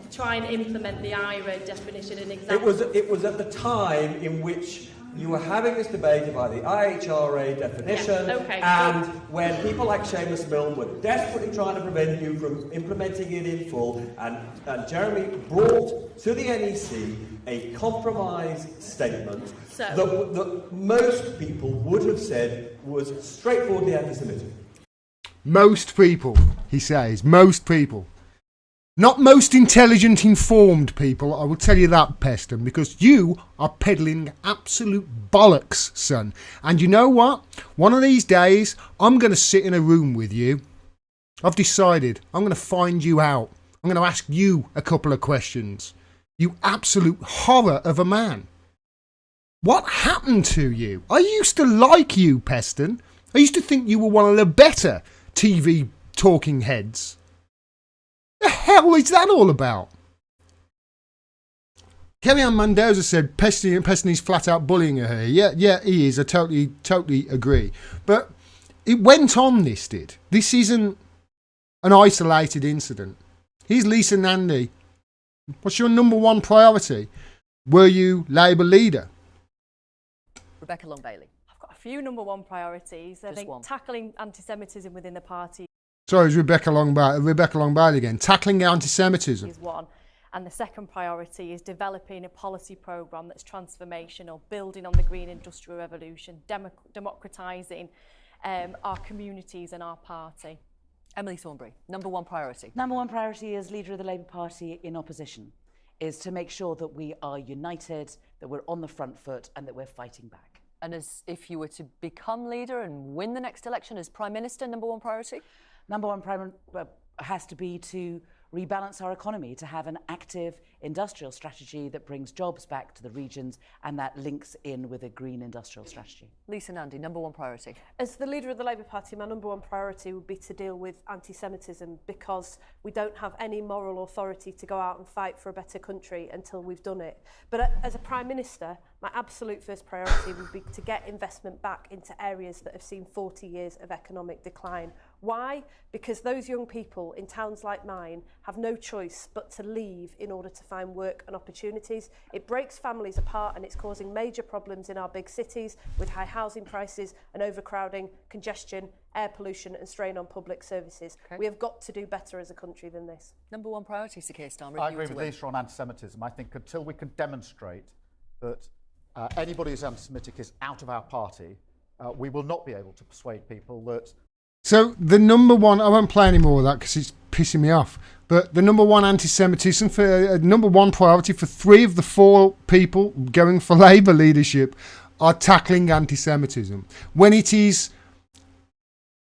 try and implement the IRA definition and example. It was at the time in which you were having this debate about the IHRA definition, Yeah, okay. and when people like Seamus Milne were desperately trying to prevent you from implementing it in full, and Jeremy brought to the NEC a compromise statement that most people would have said was straightforwardly anti-Semitic. Most people, he says, most people. Not most intelligent, informed people, I will tell you that, Peston, because you are peddling absolute bollocks, son. And you know what? One of these days, I'm going to sit in a room with you. I've decided I'm going to find you out. I'm going to ask you a couple of questions. You absolute horror of a man. What happened to you? I used to like you, Peston. I used to think you were one of the better TV talking heads. The hell is that all about? Kellyanne Mendoza said Peston is flat out bullying her. Yeah, he is. I totally agree. But it went on, this did. This isn't an isolated incident. Here's Lisa Nandy. What's your number one priority? Were you Labour leader? Rebecca Long-Bailey. I've got a few number one priorities. I think one. tackling anti-Semitism within the party Sorry, it's Rebecca Long-Bailey again. Tackling anti-Semitism. is one. And the second priority is developing a policy programme that's transformational, building on the green industrial revolution, democratising our communities and our party. Emily Thornberry, number one priority. Number one priority as leader of the Labour Party in opposition is to make sure that we are united, that we're on the front foot and that we're fighting back. And as if you were to become leader and win the next election as Prime Minister, number one priority? Number one has to be to rebalance our economy, to have an active industrial strategy that brings jobs back to the regions and that links in with a green industrial strategy. Lisa Nandy, number one priority. As the leader of the Labour Party, my number one priority would be to deal with anti-Semitism, because we don't have any moral authority to go out and fight for a better country until we've done it. But as a Prime Minister, my absolute first priority would be to get investment back into areas that have seen 40 years of economic decline. Why? Because those young people in towns like mine have no choice but to leave in order to find work and opportunities. It breaks families apart and it's causing major problems in our big cities with high housing prices and overcrowding, congestion, air pollution and strain on public services. Okay. We have got to do better as a country than this. Number one priority, Sir Keir Starmer. I agree with Lisa on anti-Semitism. I think until we can demonstrate that anybody who's anti-Semitic is out of our party, we will not be able to persuade people that... So the number one, I won't play any more of that because it's pissing me off, but the number one anti-Semitism, for number one priority for 3 of the 4 people going for Labour leadership are tackling anti-Semitism. When it is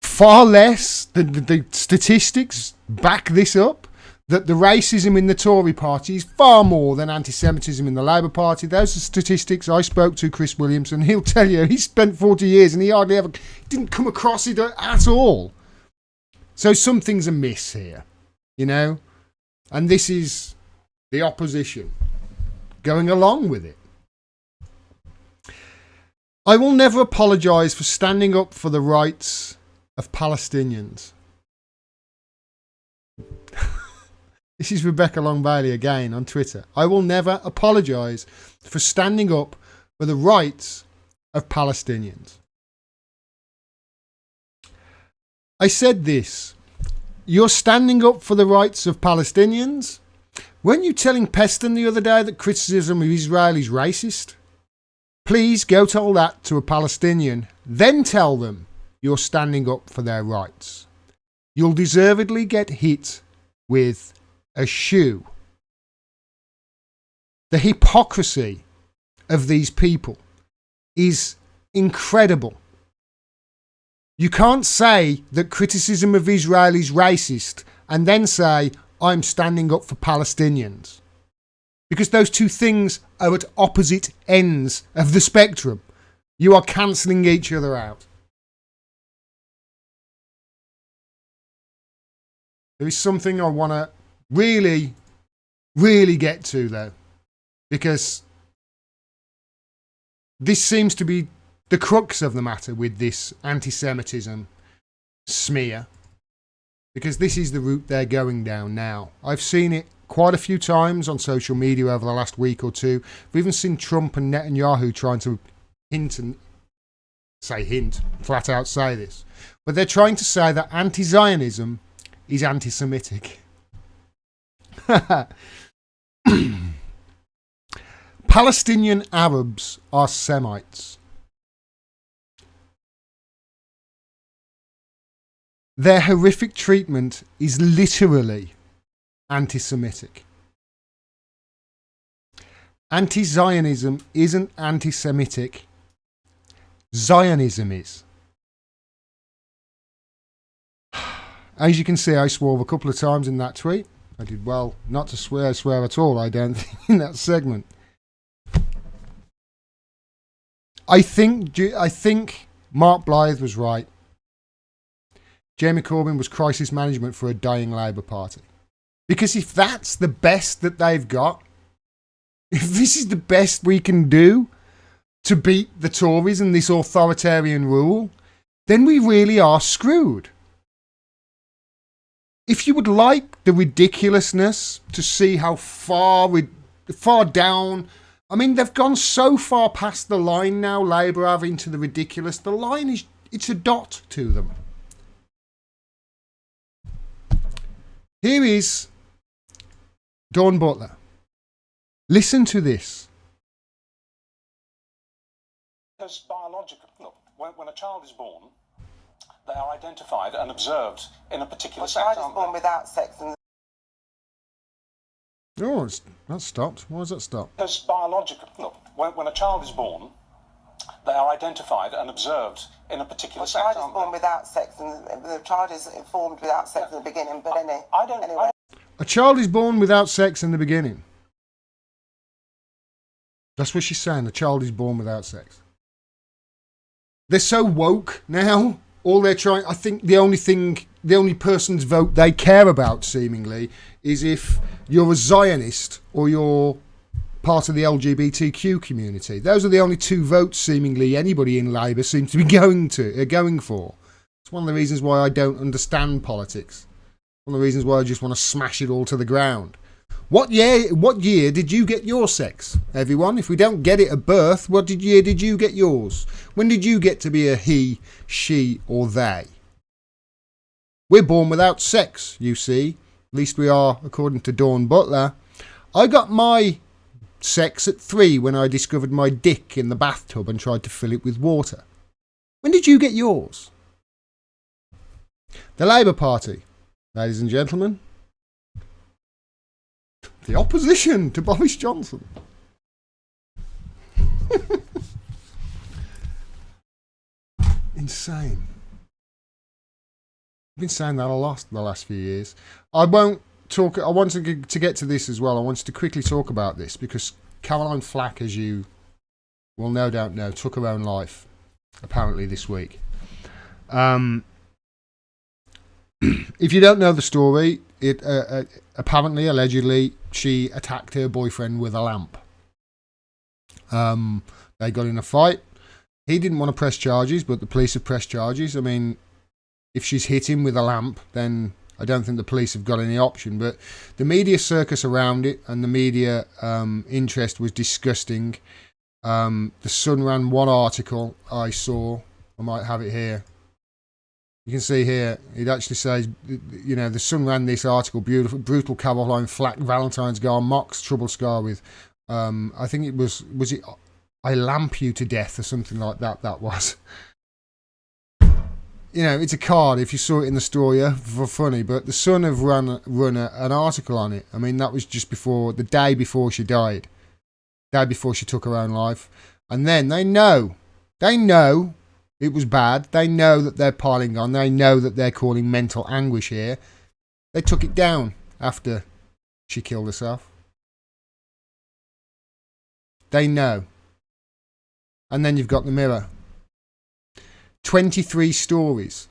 far less, the statistics back this up, that the racism in the Tory party is far more than anti-Semitism in the Labour Party. Those are statistics. I spoke to Chris Williamson. He'll tell you he spent 40 years and he hardly ever didn't come across it at all. So something's amiss here, you know? And this is the opposition going along with it. I will never apologise for standing up for the rights of Palestinians. This is Rebecca Long-Bailey again on Twitter. I will never apologise for standing up for the rights of Palestinians. I said this. You're standing up for the rights of Palestinians? Weren't you telling Peston the other day that criticism of Israel is racist? Please go tell that to a Palestinian, then tell them you're standing up for their rights. You'll deservedly get hit with a shoe. The hypocrisy of these people is incredible. You can't say that criticism of Israel is racist and then say, I'm standing up for Palestinians. Because those two things are at opposite ends of the spectrum. You are cancelling each other out. There is something I want to really get to, though, because this seems to be the crux of the matter with this anti-Semitism smear, because this is the route they're going down now. I've seen it quite a few times on social media over the last week or two. We've even seen Trump and Netanyahu trying to flat out say this. But they're trying to say that anti-Zionism is anti-Semitic. Palestinian Arabs are Semites. Their horrific treatment is literally anti-Semitic. Anti-Zionism isn't anti-Semitic. Zionism is. As you can see, I swore a couple of times in that tweet. I did well not to swear at all, I don't think, in that segment. I think Mark Blythe was right. Jeremy Corbyn was crisis management for a dying Labour Party. Because if that's the best that they've got, if this is the best we can do to beat the Tories and this authoritarian rule, then we really are screwed. If you would like the ridiculousness to see how far down, I mean, they've gone so far past the line now, Labour have, into the ridiculous. The line is, it's a dot to them. Here is Dawn Butler. Listen to this. Because biological, look, when a child is born, they are identified and observed in a particular sex. A child is born without sex. Oh, that's stopped. Why has that stopped? Because biological, look, when a child is born, they are identified and observed in a particular sex. A child is born without sex, and the child is formed without sex in the beginning. But anyway, a child is born without sex in the beginning. That's what she's saying. The child is born without sex. They're so woke now. All they're trying, I think the only person's vote they care about, seemingly, is if you're a Zionist or you're part of the LGBTQ community. Those are the only two votes, seemingly, anybody in Labour seems to be going for. It's one of the reasons why I don't understand politics. One of the reasons why I just want to smash it all to the ground. What year did you get your sex, everyone? If we don't get it at birth, what year did you get yours? When did you get to be a he, she, or they? We're born without sex, you see. At least we are, according to Dawn Butler. I got my sex at 3 when I discovered my dick in the bathtub and tried to fill it with water. When did you get yours? The Labour Party, ladies and gentlemen. The opposition to Boris Johnson. Insane. I've been saying that a lot the last few years. I won't talk. I want to get to this as well. I wanted to quickly talk about this because Caroline Flack, as you will no doubt know, took her own life apparently this week. If you don't know the story, it apparently, allegedly, she attacked her boyfriend with a lamp. They got in a fight. He didn't want to press charges, but the police have pressed charges. I mean, if she's hit him with a lamp, then I don't think the police have got any option. But the media circus around it and the media interest was disgusting. The Sun ran one article I saw. I might have it here. You can see here, it actually says, you know, the Sun ran this article, brutal Caroline Flack, Valentine's Gar, mocks trouble scar with, I think it was it, I lamp you to death or something like that, that was. You know, it's a card, if you saw it in the story, for funny, but the Sun have run an article on it. I mean, that was just before, the day before she died, the day before she took her own life. And then they know it was bad. They know that they're piling on. They know that they're causing mental anguish here. They took it down after she killed herself. They know. And then you've got the Mirror. 23 stories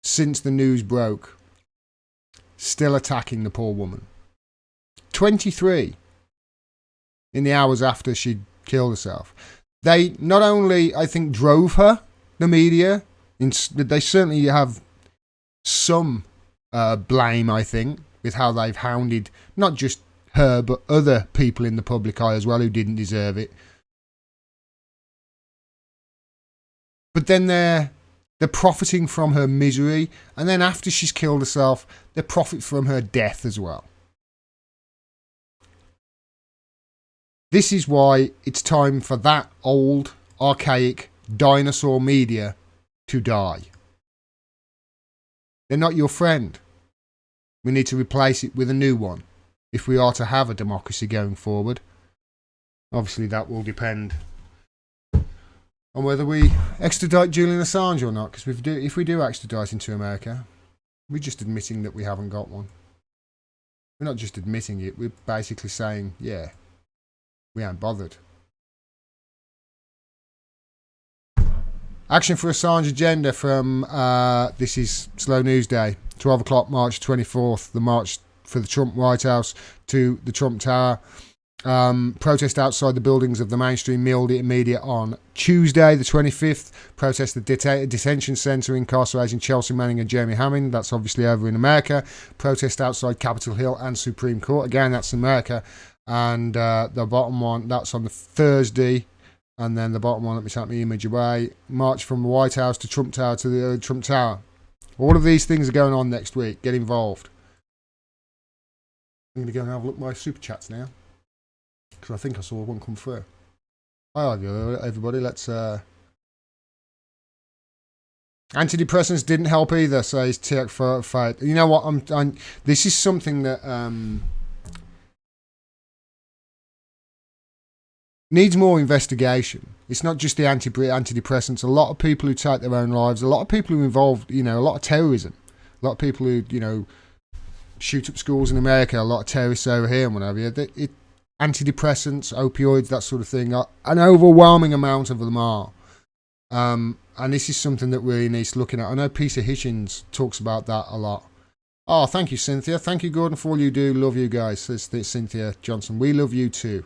since the news broke. Still attacking the poor woman. 23 in the hours after she killed herself. They not only, I think, drove her, the media, they certainly have some blame, I think, with how they've hounded not just her, but other people in the public eye as well who didn't deserve it. But then they're profiting from her misery, and then after she's killed herself, they profit from her death as well. This is why it's time for that old, archaic dinosaur media to die. They're not your friend. We need to replace it with a new one if we are to have a democracy going forward. Obviously, that will depend on whether we extradite Julian Assange or not, because if we do extradite him to America, we're just admitting that we haven't got one. We're not just admitting it, we're basically saying, yeah, we ain't bothered. Action for Assange agenda from, this is Slow News Day, 12 o'clock, March 24th, the march for the Trump White House to the Trump Tower. Protest outside the buildings of the mainstream media on Tuesday, the 25th. Protest the detention centre incarcerating Chelsea Manning and Jeremy Hammond. That's obviously over in America. Protest outside Capitol Hill and Supreme Court. Again, that's America. And the bottom one, that's on the Thursday. And then the bottom one, let me take my image away. March from the White House to Trump Tower to the Trump Tower. All of these things are going on next week. Get involved. I'm going to go and have a look at my super chats now, because I think I saw one come through. Hi everybody, let's... Antidepressants didn't help either, says TX Fight. You know what, this is something that needs more investigation. It's not just the antidepressants. A lot of people who take their own lives, a lot of people who are involved, a lot of terrorism, a lot of people who, shoot up schools in America, a lot of terrorists over here and whatever. Antidepressants, opioids, that sort of thing, an overwhelming amount of them are. And this is something that really needs looking at. I know Peter Hitchens talks about that a lot. Oh, thank you, Cynthia. Thank you, Gordon, for all you do. Love you guys, says Cynthia Johnson. We love you too.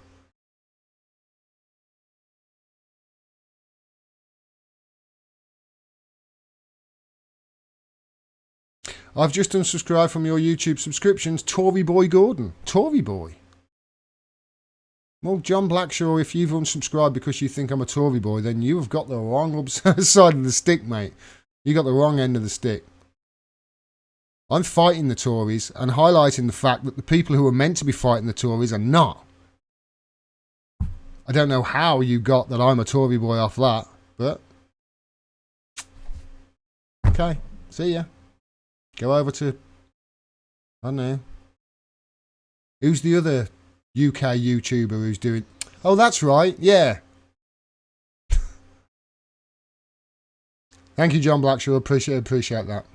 I've just unsubscribed from your YouTube subscriptions, Tory Boy Gordon. Tory Boy. Well, John Blackshaw, if you've unsubscribed because you think I'm a Tory boy, then you have got the wrong side of the stick, mate. You got the wrong end of the stick. I'm fighting the Tories and highlighting the fact that the people who are meant to be fighting the Tories are not. I don't know how you got that I'm a Tory boy off that, but... Okay, see ya. Go over to... I don't know. Who's the other UK YouTuber who's doing... Oh, that's right, yeah. Thank you, John Blackshaw. Appreciate that.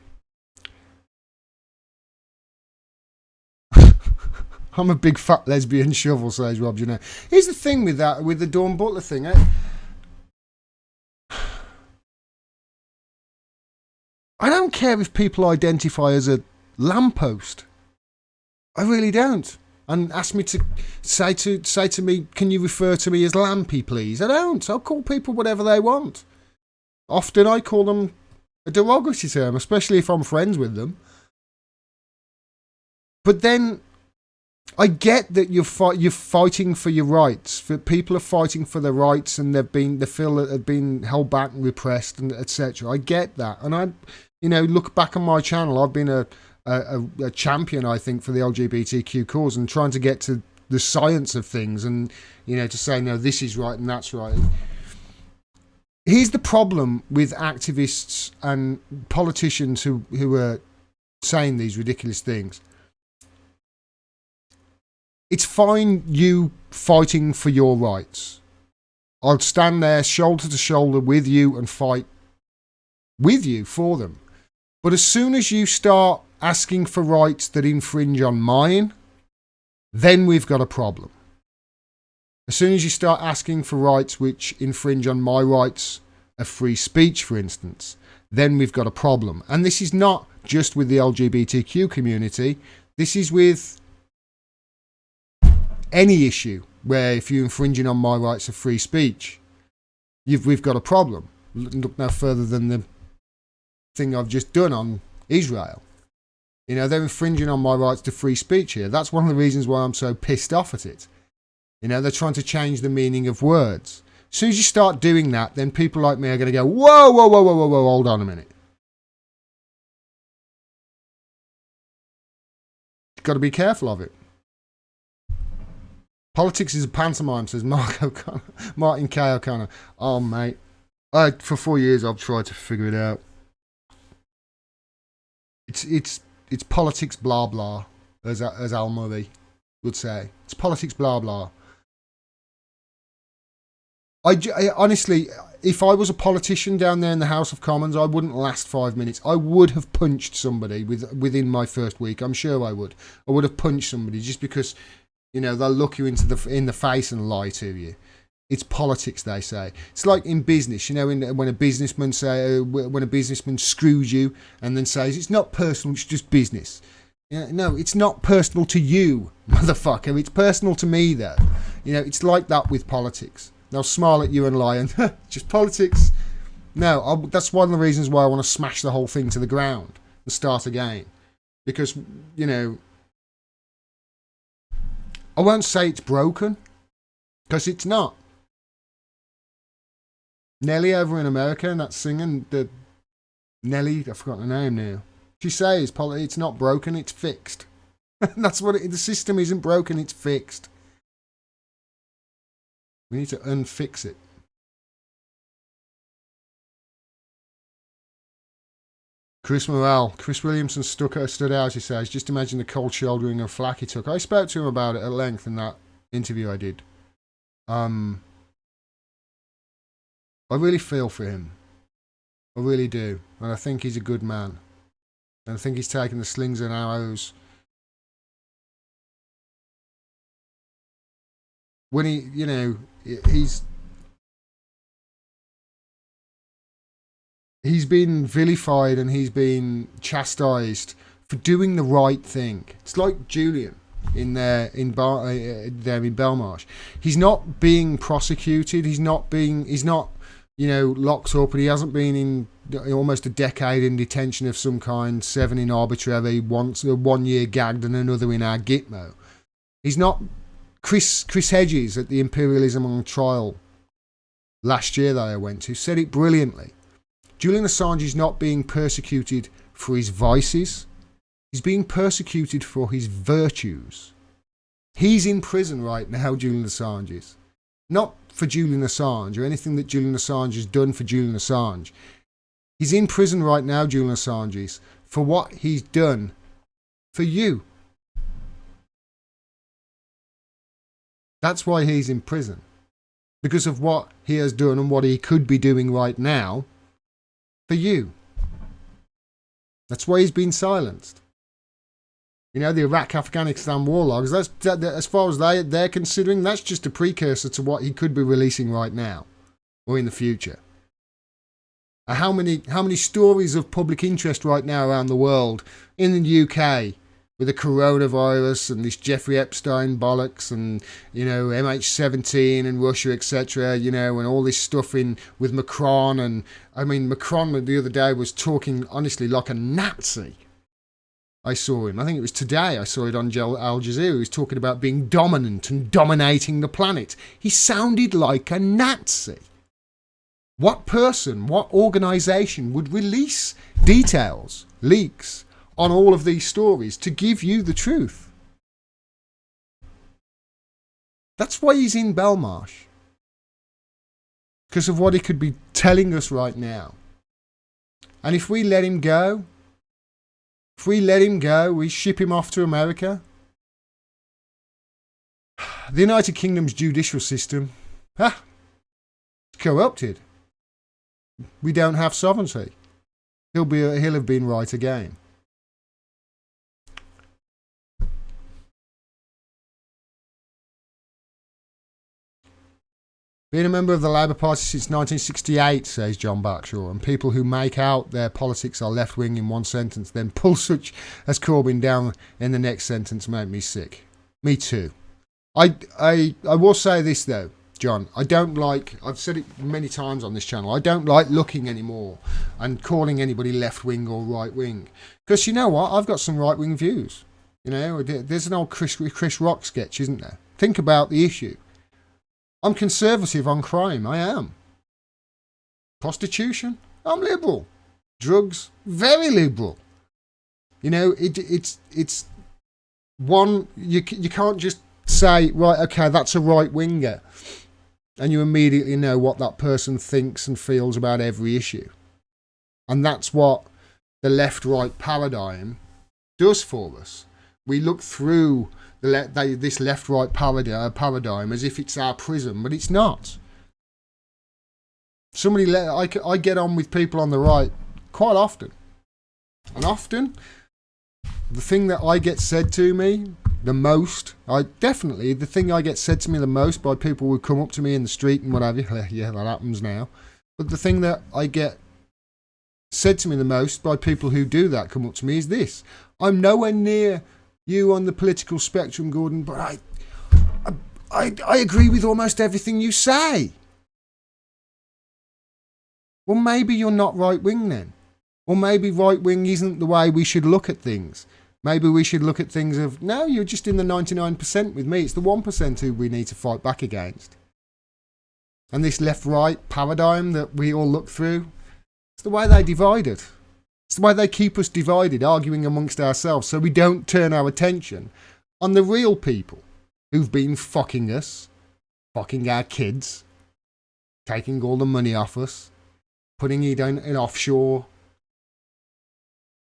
I'm a big fat lesbian shovel, says Rob. Here's the thing with that, with the Dawn Butler thing. I don't care if people identify as a lamppost. I really don't. And ask me to say to me, can you refer to me as Lampy, please? I don't. I'll call people whatever they want. Often I call them a derogatory term, especially if I'm friends with them. But then I get that you're fighting for your rights. People are fighting for their rights, and they feel that they've been held back and repressed, and etc. I get that, and I, look back on my channel. I've been a champion, I think, for the LGBTQ cause and trying to get to the science of things, and to say no, this is right and that's right. Here's the problem with activists and politicians who are saying these ridiculous things. It's fine you fighting for your rights. I'll stand there shoulder to shoulder with you and fight with you for them. But as soon as you start asking for rights that infringe on mine, then we've got a problem. As soon as you start asking for rights which infringe on my rights of free speech, for instance, then we've got a problem. And this is not just with the LGBTQ community. This is with any issue where if you're infringing on my rights of free speech, we've got a problem. Look no further than the thing I've just done on Israel. They're infringing on my rights to free speech here. That's one of the reasons why I'm so pissed off at it. They're trying to change the meaning of words. As soon as you start doing that, then people like me are going to go, whoa, whoa, whoa, whoa, whoa, whoa, hold on a minute. You've got to be careful of it. Politics is a pantomime, says Martin K. O'Connor. Oh, mate. For 4 years, I've tried to figure it out. It's politics blah blah, as Al Murray would say. It's politics blah blah. I honestly, if I was a politician down there in the House of Commons, I wouldn't last 5 minutes. I would have punched somebody within my first week. I'm sure I would. I would have punched somebody just because, you know, they'll look you in the face and lie to you. It's politics, they say. It's like in business, you know, when a businessman screws you and then says it's not personal, it's just business. No, it's not personal to you, motherfucker. It's personal to me, though. You know, it's like that with politics. They'll smile at you and lie and just politics. No, that's one of the reasons why I want to smash the whole thing to the ground and start again. Because, you know, I won't say it's broken, because it's not. Nelly over in America and that singing, Nelly, I forgot her name now. She says it's not broken, it's fixed. That's what the system isn't broken, it's fixed. We need to unfix it. Chris Williamson stood out, he says. Just imagine the cold shouldering of Flack he took. I spoke to him about it at length in that interview I did. I really feel for him. I really do. And I think he's a good man. And I think he's taken the slings and arrows. When he, you know, he's been vilified and he's been chastised for doing the right thing. It's like Julian in Belmarsh. He's not being prosecuted. He's not, you know, locked up, and he hasn't been in almost a decade in detention of some kind, 7 in arbitrary, 1 year gagged and another in our Gitmo. He's not Chris Hedges at the Imperialism on Trial last year that I went to said it brilliantly. Julian Assange is not being persecuted for his vices. He's being persecuted for his virtues. He's in prison right now, Julian Assange is. Not for Julian Assange or anything that Julian Assange has done for Julian Assange. He's in prison right now, Julian Assange is, for what he's done for you. That's why he's in prison. Because of what he has done and what he could be doing right now for you. That's why he's been silenced. You know, the Iraq-Afghanistan war logs, as far as they're considering, that's just a precursor to what he could be releasing right now or in the future. How many stories of public interest right now around the world, in the UK, with the coronavirus and this Jeffrey Epstein bollocks and, you know, MH17 and Russia, etc., you know, and all this stuff with Macron. And I mean, Macron the other day was talking honestly like a Nazi. I saw him. I think it was today I saw it on Al Jazeera. He was talking about being dominant and dominating the planet. He sounded like a Nazi. What person, what organisation would release details, leaks, on all of these stories to give you the truth? That's why he's in Belmarsh. Because of what he could be telling us right now. And if we let him go, we ship him off to America. The United Kingdom's judicial system, it's corrupted. We don't have sovereignty. He'll have been right again. Being a member of the Labour Party since 1968, says John Backshaw, and people who make out their politics are left-wing in one sentence, then pull such as Corbyn down in the next sentence, make me sick. Me too. I will say this, though, John. I don't like, I've said it many times on this channel, I don't like looking anymore and calling anybody left-wing or right-wing. Because you know what? I've got some right-wing views. You know, there's an old Chris Rock sketch, isn't there? Think about the issue. I'm conservative on crime. I am. Prostitution, I'm liberal. Drugs, very liberal. You know, it's one, you can't just say, right, okay, that's a right-winger, and you immediately know what that person thinks and feels about every issue. And that's what the left-right paradigm does for us. We look through this left-right paradigm as if it's our prism, but it's not. I get on with people on the right quite often. And often, the thing that I get said to me the most, the thing I get said to me the most by people who come up to me in the street and whatever, yeah, that happens now. But the thing that I get said to me the most by people who do that come up to me is this: I'm nowhere near you on the political spectrum, Gordon, but I agree with almost everything you say. Well, maybe you're not right-wing then. Or maybe right-wing isn't the way we should look at things. Maybe we should look at things of, no, you're just in the 99% with me. It's the 1% who we need to fight back against. And this left-right paradigm that we all look through, it's the way they divide it. It's the way they keep us divided, arguing amongst ourselves, so we don't turn our attention on the real people who've been fucking us, fucking our kids, taking all the money off us, putting it in offshore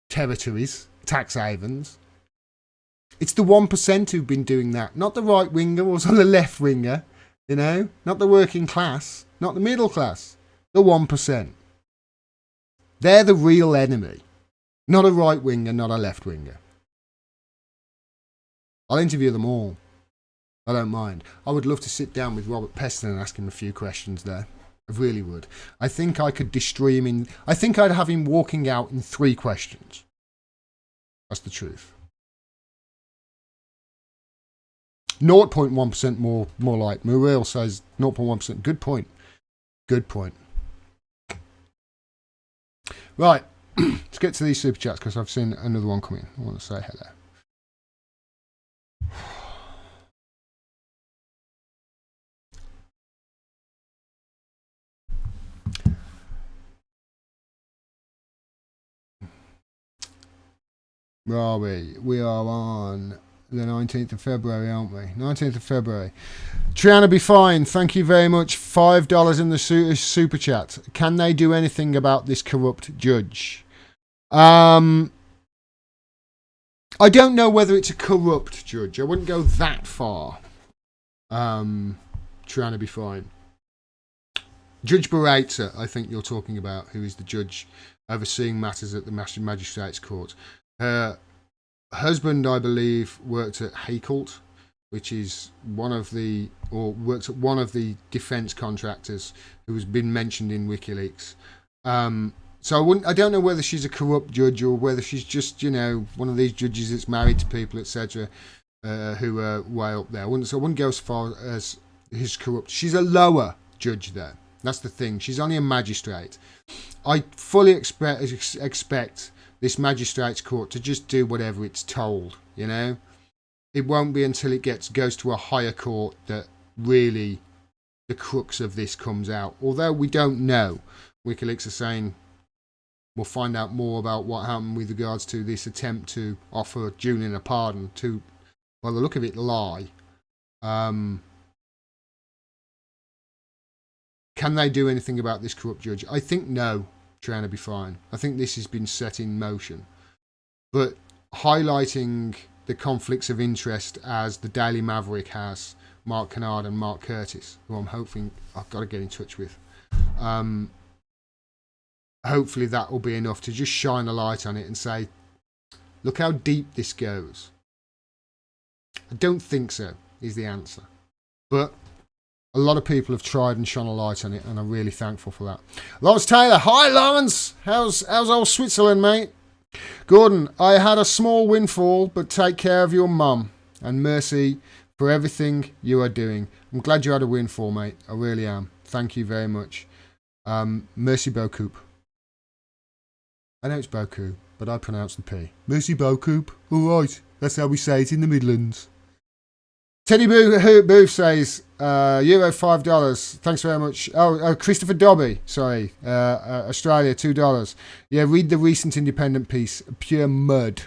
territories, tax havens. It's the 1% who've been doing that, not the right winger or the left winger, you know, not the working class, not the middle class, the 1%. They're the real enemy, not a right winger, not a left winger. I'll interview them all. I don't mind. I would love to sit down with Robert Peston and ask him a few questions there. I really would. I think I could destroy him in... I think I'd have him walking out in 3 questions. That's the truth. 0.1% more like Muriel says 0.1%. Good point. Good point. Right. Let's get to these super chats because I've seen another one coming. I want to say hello. Where are we? We are on the 19th of February, aren't we? 19th of February. Triana Be Fine, thank you very much. $5 in the super chat. Can they do anything about this corrupt judge? I don't know whether it's a corrupt judge. I wouldn't go that far. Triana Be Fine. Judge Baraitser, I think you're talking about, who is the judge overseeing matters at the Magistrates Court. Her husband, I believe, worked at Haycourt, which is worked at one of the defence contractors who has been mentioned in WikiLeaks. So I don't know whether she's a corrupt judge or whether she's just, one of these judges that's married to people, etc., who are way up there. I wouldn't go as far as his corrupt. She's a lower judge there. That's the thing. She's only a magistrate. I fully expect this magistrate's court to just do whatever it's told, It won't be until it goes to a higher court that really the crux of this comes out. Although we don't know. WikiLeaks are saying we'll find out more about what happened with regards to this attempt to offer Julian a pardon to, by the look of it, lie. Can they do anything about this corrupt judge? I think no. Trying to be fine. I think this has been set in motion. But highlighting the conflicts of interest as the Daily Maverick has, Mark Kennard and Mark Curtis, who I'm hoping I've got to get in touch with. Hopefully that will be enough to just shine a light on it and say, look how deep this goes. I don't think so, is the answer. But a lot of people have tried and shone a light on it, and I'm really thankful for that. Lawrence Taylor. Hi, Lawrence. How's old Switzerland, mate? Gordon, I had a small windfall, but take care of your mum. And mercy for everything you are doing. I'm glad you had a windfall, mate. I really am. Thank you very much. Merci beaucoup. I know it's beaucoup, but I pronounce the P. Merci beaucoup. All right. That's how we say it in the Midlands. Teddy Booth says, Euro $5. Thanks very much. Oh, Christopher Dobby, sorry. Australia, $2. Yeah, read the recent Independent piece, Pure Mud.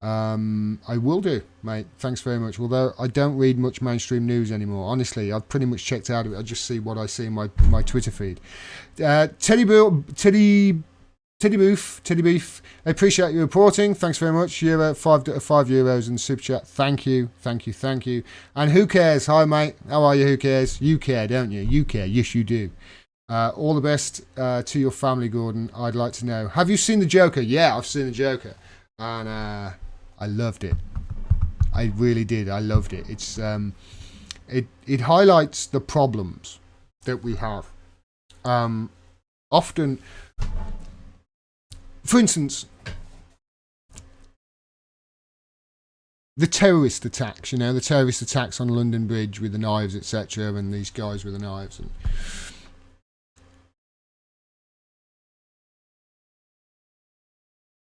I will do, mate. Thanks very much. Although I don't read much mainstream news anymore. Honestly, I've pretty much checked out of it. I just see what I see in my Twitter feed. Teddy Booth, I appreciate you reporting. Thanks very much. Euro, five euros in super chat. Thank you. And who cares? Hi, mate. How are you? Who cares? You care, don't you? You care. Yes, you do. All the best to your family, Gordon. I'd like to know. Have you seen The Joker? Yeah, I've seen The Joker. And I loved it. I really did. I loved it. It's it highlights the problems that we have. Often, for instance, the terrorist attacks. The terrorist attacks on London Bridge with the knives, etc., and these guys with the knives. And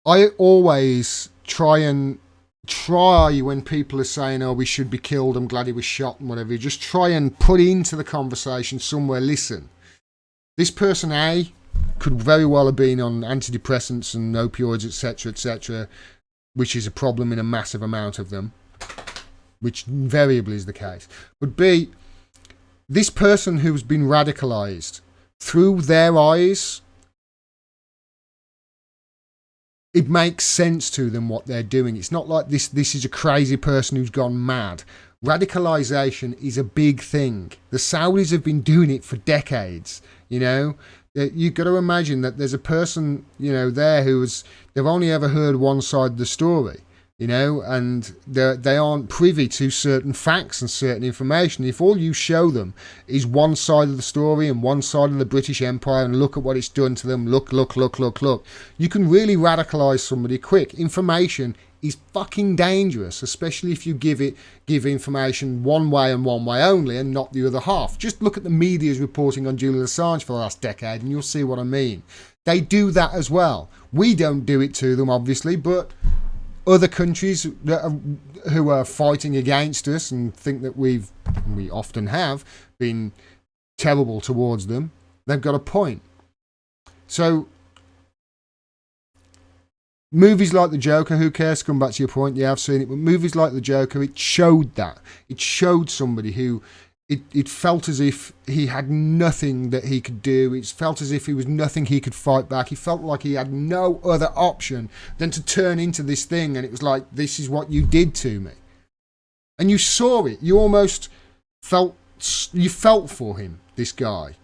I always try when people are saying, oh, we should be killed, I'm glad he was shot and whatever, just try and put into the conversation somewhere, listen, this person A could very well have been on antidepressants and opioids, etc., which is a problem in a massive amount of them, which invariably is the case. But B, this person who's been radicalised, through their eyes, it makes sense to them what they're doing. It's not like this is a crazy person who's gone mad. Radicalisation is a big thing. The Saudis have been doing it for decades, You've got to imagine that there's a person, there they've only ever heard one side of the story, and they aren't privy to certain facts and certain information. If all you show them is one side of the story and one side of the British Empire and look at what it's done to them, look, you can really radicalise somebody quick. Information is fucking dangerous, especially if you give information one way and one way only and not the other half. Just look at the media's reporting on Julian Assange for the last decade and you'll see what I mean. They do that as well. We don't do it to them, obviously, but other countries who are fighting against us and think that we often have been terrible towards them, they've got a point. So movies like The Joker, who cares? Come back to your point. Yeah, I've seen it. But movies like The Joker, it showed that. It showed somebody who it felt as if he had nothing that he could do. It felt as if he was nothing he could fight back. He felt like he had no other option than to turn into this thing. And it was like, this is what you did to me. And you saw it. You almost felt for him, this guy.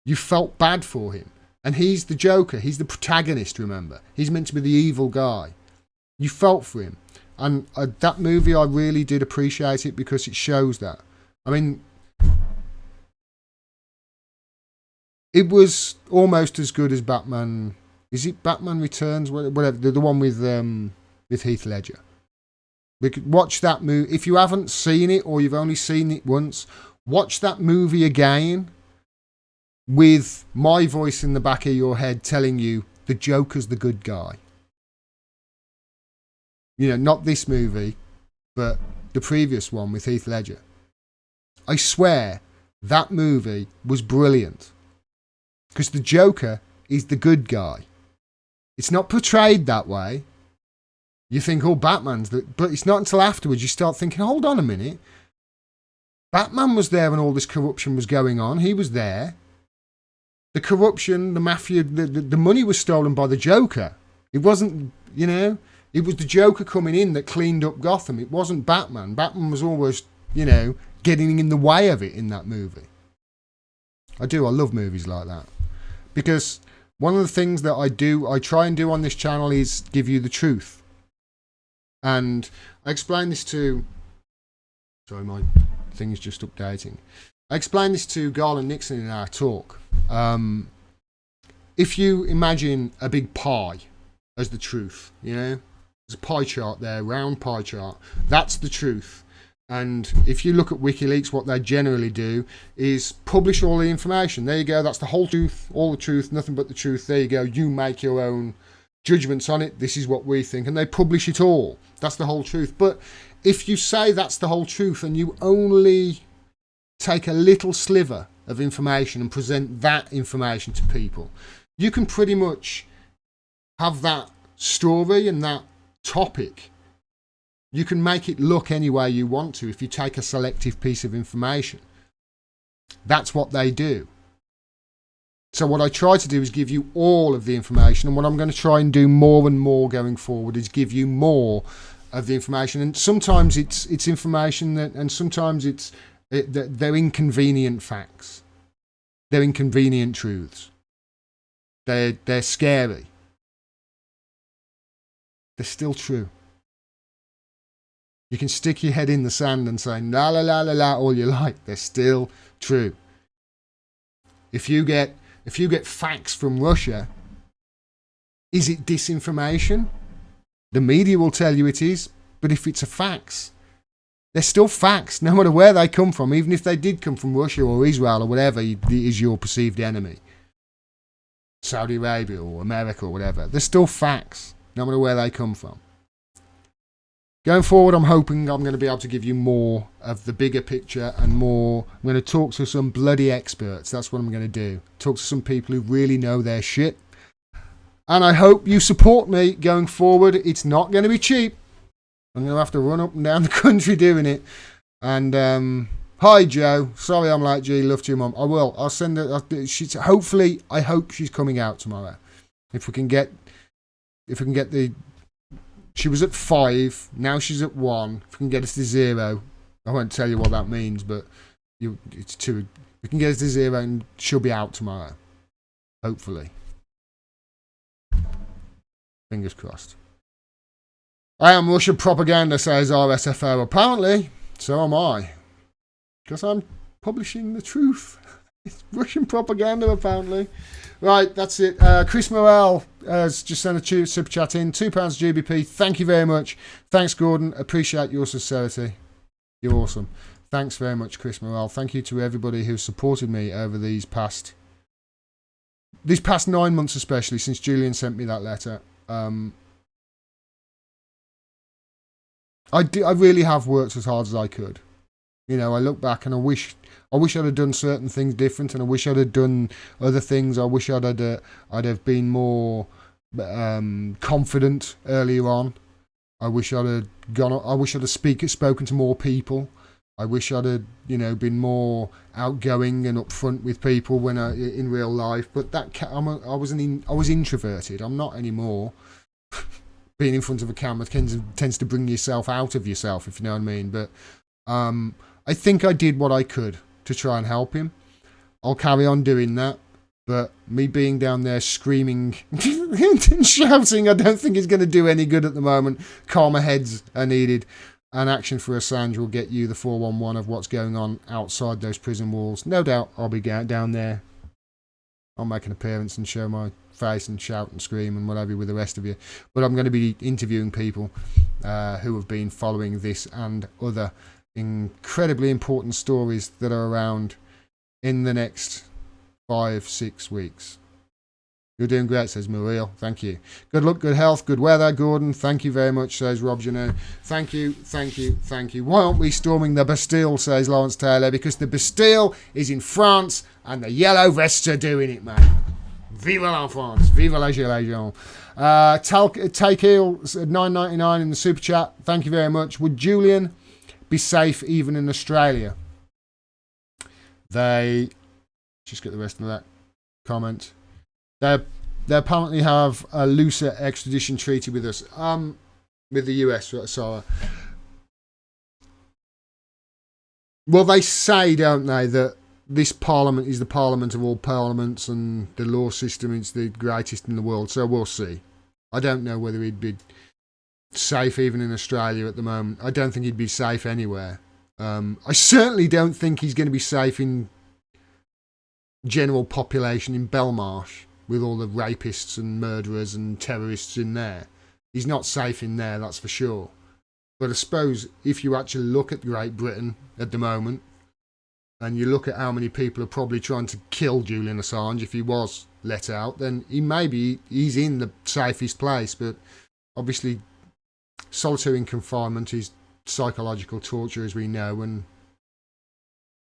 You felt bad for him. And he's the Joker. He's the protagonist, remember. He's meant to be the evil guy. You felt for him. And that movie, I really did appreciate it because it shows that. I mean, it was almost as good as Batman. Is it Batman Returns? Whatever. The one with Heath Ledger. We could watch that movie. If you haven't seen it or you've only seen it once, watch that movie again with my voice in the back of your head telling you the Joker's the good guy. Not this movie, but the previous one with Heath Ledger. I swear that movie was brilliant. Because the Joker is the good guy. It's not portrayed that way. You think, oh, Batman's but it's not until afterwards you start thinking, hold on a minute. Batman was there when all this corruption was going on. He was there. The corruption, the mafia, the money was stolen by the Joker. It wasn't, it was the Joker coming in that cleaned up Gotham. It wasn't Batman. Batman was always, getting in the way of it in that movie. I love movies like that. Because one of the things that I try and do on this channel is give you the truth. And I explained this to... Sorry, my thing is just updating. I explained this to Garland Nixon in our talk. If you imagine a big pie as the truth, there's a pie chart there, round pie chart. That's the truth. And if you look at WikiLeaks, what they generally do is publish all the information. There you go. That's the whole truth, all the truth, nothing but the truth. There you go. You make your own judgments on it. This is what we think. And they publish it all. That's the whole truth. But if you say that's the whole truth and you only take a little sliver of information and present that information to people, you can pretty much have that story and that topic. You can make it look any way you want to if you take a selective piece of information. That's what they do. So what I try to do is give you all of the information, and what I'm going to try and do more and more going forward is give you more of the information. And sometimes it's information that, and sometimes they're inconvenient facts. They're inconvenient truths. They're scary. They're still true. You can stick your head in the sand and say la la la la la all you like. They're still true. If you get facts from Russia, is it disinformation? The media will tell you it is, but if it's a facts, they're still facts, no matter where they come from, even if they did come from Russia or Israel or whatever is your perceived enemy. Saudi Arabia or America or whatever. They're still facts, no matter where they come from. Going forward, I'm hoping I'm going to be able to give you more of the bigger picture and more. I'm going to talk to some bloody experts. That's what I'm going to do. Talk to some people who really know their shit. And I hope you support me going forward. It's not going to be cheap. I'm going to have to run up and down the country doing it. And hi, Joe. Sorry I'm late, G. Love to your mum. I will. I'll send her. Hopefully, I hope she's coming out tomorrow. If we can get the. She was at 5, now she's at 1. If we can get us to 0, I won't tell you what that means, but it's 2. We can get us to 0 and she'll be out tomorrow. Hopefully. Fingers crossed. I am Russian propaganda, says RSFO. Apparently, so am I. Because I'm publishing the truth. It's Russian propaganda, apparently. Right, that's it. Chris Morell has just sent a super chat in. £2 GBP. Thank you very much. Thanks, Gordon. Appreciate your sincerity. You're awesome. Thanks very much, Chris Morell. Thank you to everybody who's supported me over these past 9 months, especially since Julian sent me that letter. I really have worked as hard as I could. You know, I look back and I wish I'd have done certain things different, and I wish I'd have done other things. I wish I'd have been more confident earlier on. I wish I'd have spoken to more people. I wish I'd have, been more outgoing and upfront with people when in real life. But I was introverted. I'm not anymore. Being in front of a camera tends to bring yourself out of yourself, if you know what I mean. But I think I did what I could to try and help him. I'll carry on doing that, but me being down there screaming and shouting, I don't think is going to do any good at the moment. Calmer heads are needed, and action for Assange will get you the 411 of what's going on outside those prison walls. No doubt I'll be down there. I'll make an appearance and show my face and shout and scream and whatever with the rest of you. But I'm going to be interviewing people who have been following this and other incredibly important stories that are around in the next 5-6 weeks. You're doing great, says Muriel. Thank you. Good luck, good health, good weather, Gordon. Thank you very much, says Rob Janot. Thank you, thank you, thank you. Why aren't we storming the Bastille, says Lawrence Taylor? Because the Bastille is in France and the yellow vests are doing it, mate. Vive la France. Vive la Gilets jaunes. Take Eel, $9.99 in the super chat. Thank you very much. Would Julian be safe even in Australia? They just get the rest of that comment. They apparently have a looser extradition treaty with us, with the US. Sorry. Well, they say, don't they, that this parliament is the parliament of all parliaments and the law system is the greatest in the world. So we'll see. I don't know whether he'd be safe even in Australia at the moment. I don't think he'd be safe anywhere. I certainly don't think he's going to be safe in general population in Belmarsh with all the rapists and murderers and terrorists in there. He's not safe in there, that's for sure. But I suppose if you actually look at Great Britain at the moment and you look at how many people are probably trying to kill Julian Assange if he was let out, then he's in the safest place. But obviously solitary confinement is psychological torture, as we know, and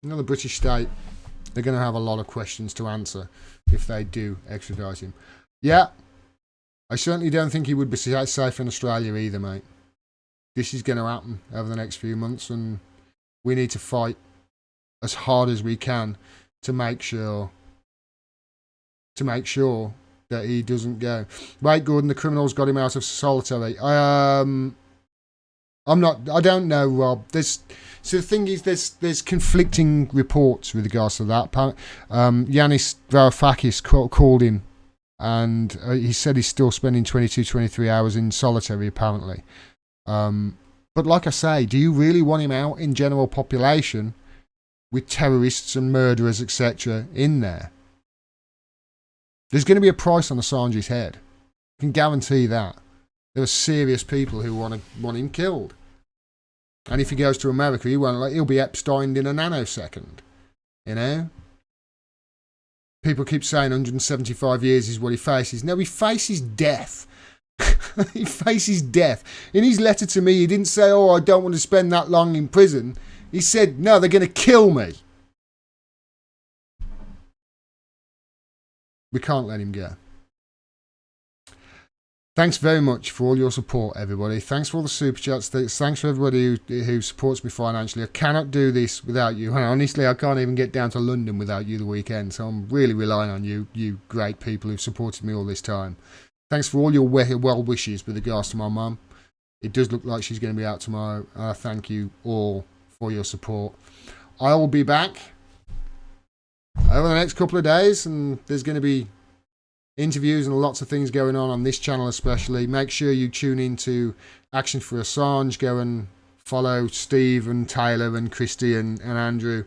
the British state, they're going to have a lot of questions to answer if they do extradite him. Yeah, I certainly don't think he would be safe in Australia either, mate. This is going to happen over the next few months, and we need to fight as hard as we can to make sure that he doesn't go. Wait, Gordon, the criminals got him out of solitary. I don't know, Rob. So the thing is, there's conflicting reports with regards to that. Yanis Varoufakis called him, and he said he's still spending 22, 23 hours in solitary, apparently. But like I say, do you really want him out in general population with terrorists and murderers, etc., in there? There's going to be a price on Assange's head. I can guarantee that. There are serious people who want him killed. And if he goes to America, he'll be Epsteined in a nanosecond. You know? People keep saying 175 years is what he faces. No, he faces death. He faces death. In his letter to me, he didn't say, oh, I don't want to spend that long in prison. He said, no, they're going to kill me. We can't let him go. Thanks very much for all your support, everybody. Thanks for all the super chats. Thanks for everybody who supports me financially. I cannot do this without you. And honestly, I can't even get down to London without you the weekend. So I'm really relying on you great people who've supported me all this time. Thanks for all your well wishes with regards to my mum. It does look like she's going to be out tomorrow. Thank you all for your support. I will be back over the next couple of days, and there's going to be interviews and lots of things going on this channel especially. Make sure you tune in to Action for Assange. Go and follow Steve and Taylor and Christy and Andrew,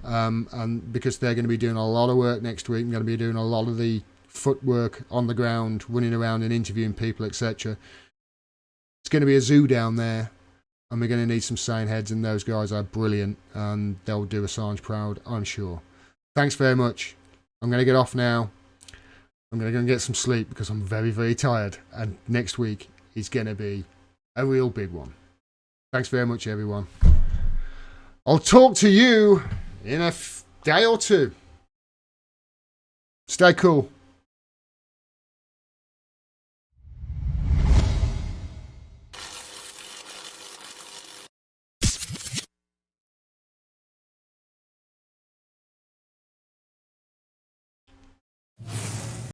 and because they're going to be doing a lot of work next week. I'm going to be doing a lot of the footwork on the ground, running around and interviewing people, etc. It's going to be a zoo down there, and we're going to need some sane heads, and those guys are brilliant, and they'll do Assange proud, I'm sure. Thanks very much. I'm going to get off now. I'm going to go and get some sleep because I'm very, very tired, and next week is going to be a real big one. Thanks very much, everyone. I'll talk to you in a day or two. Stay cool.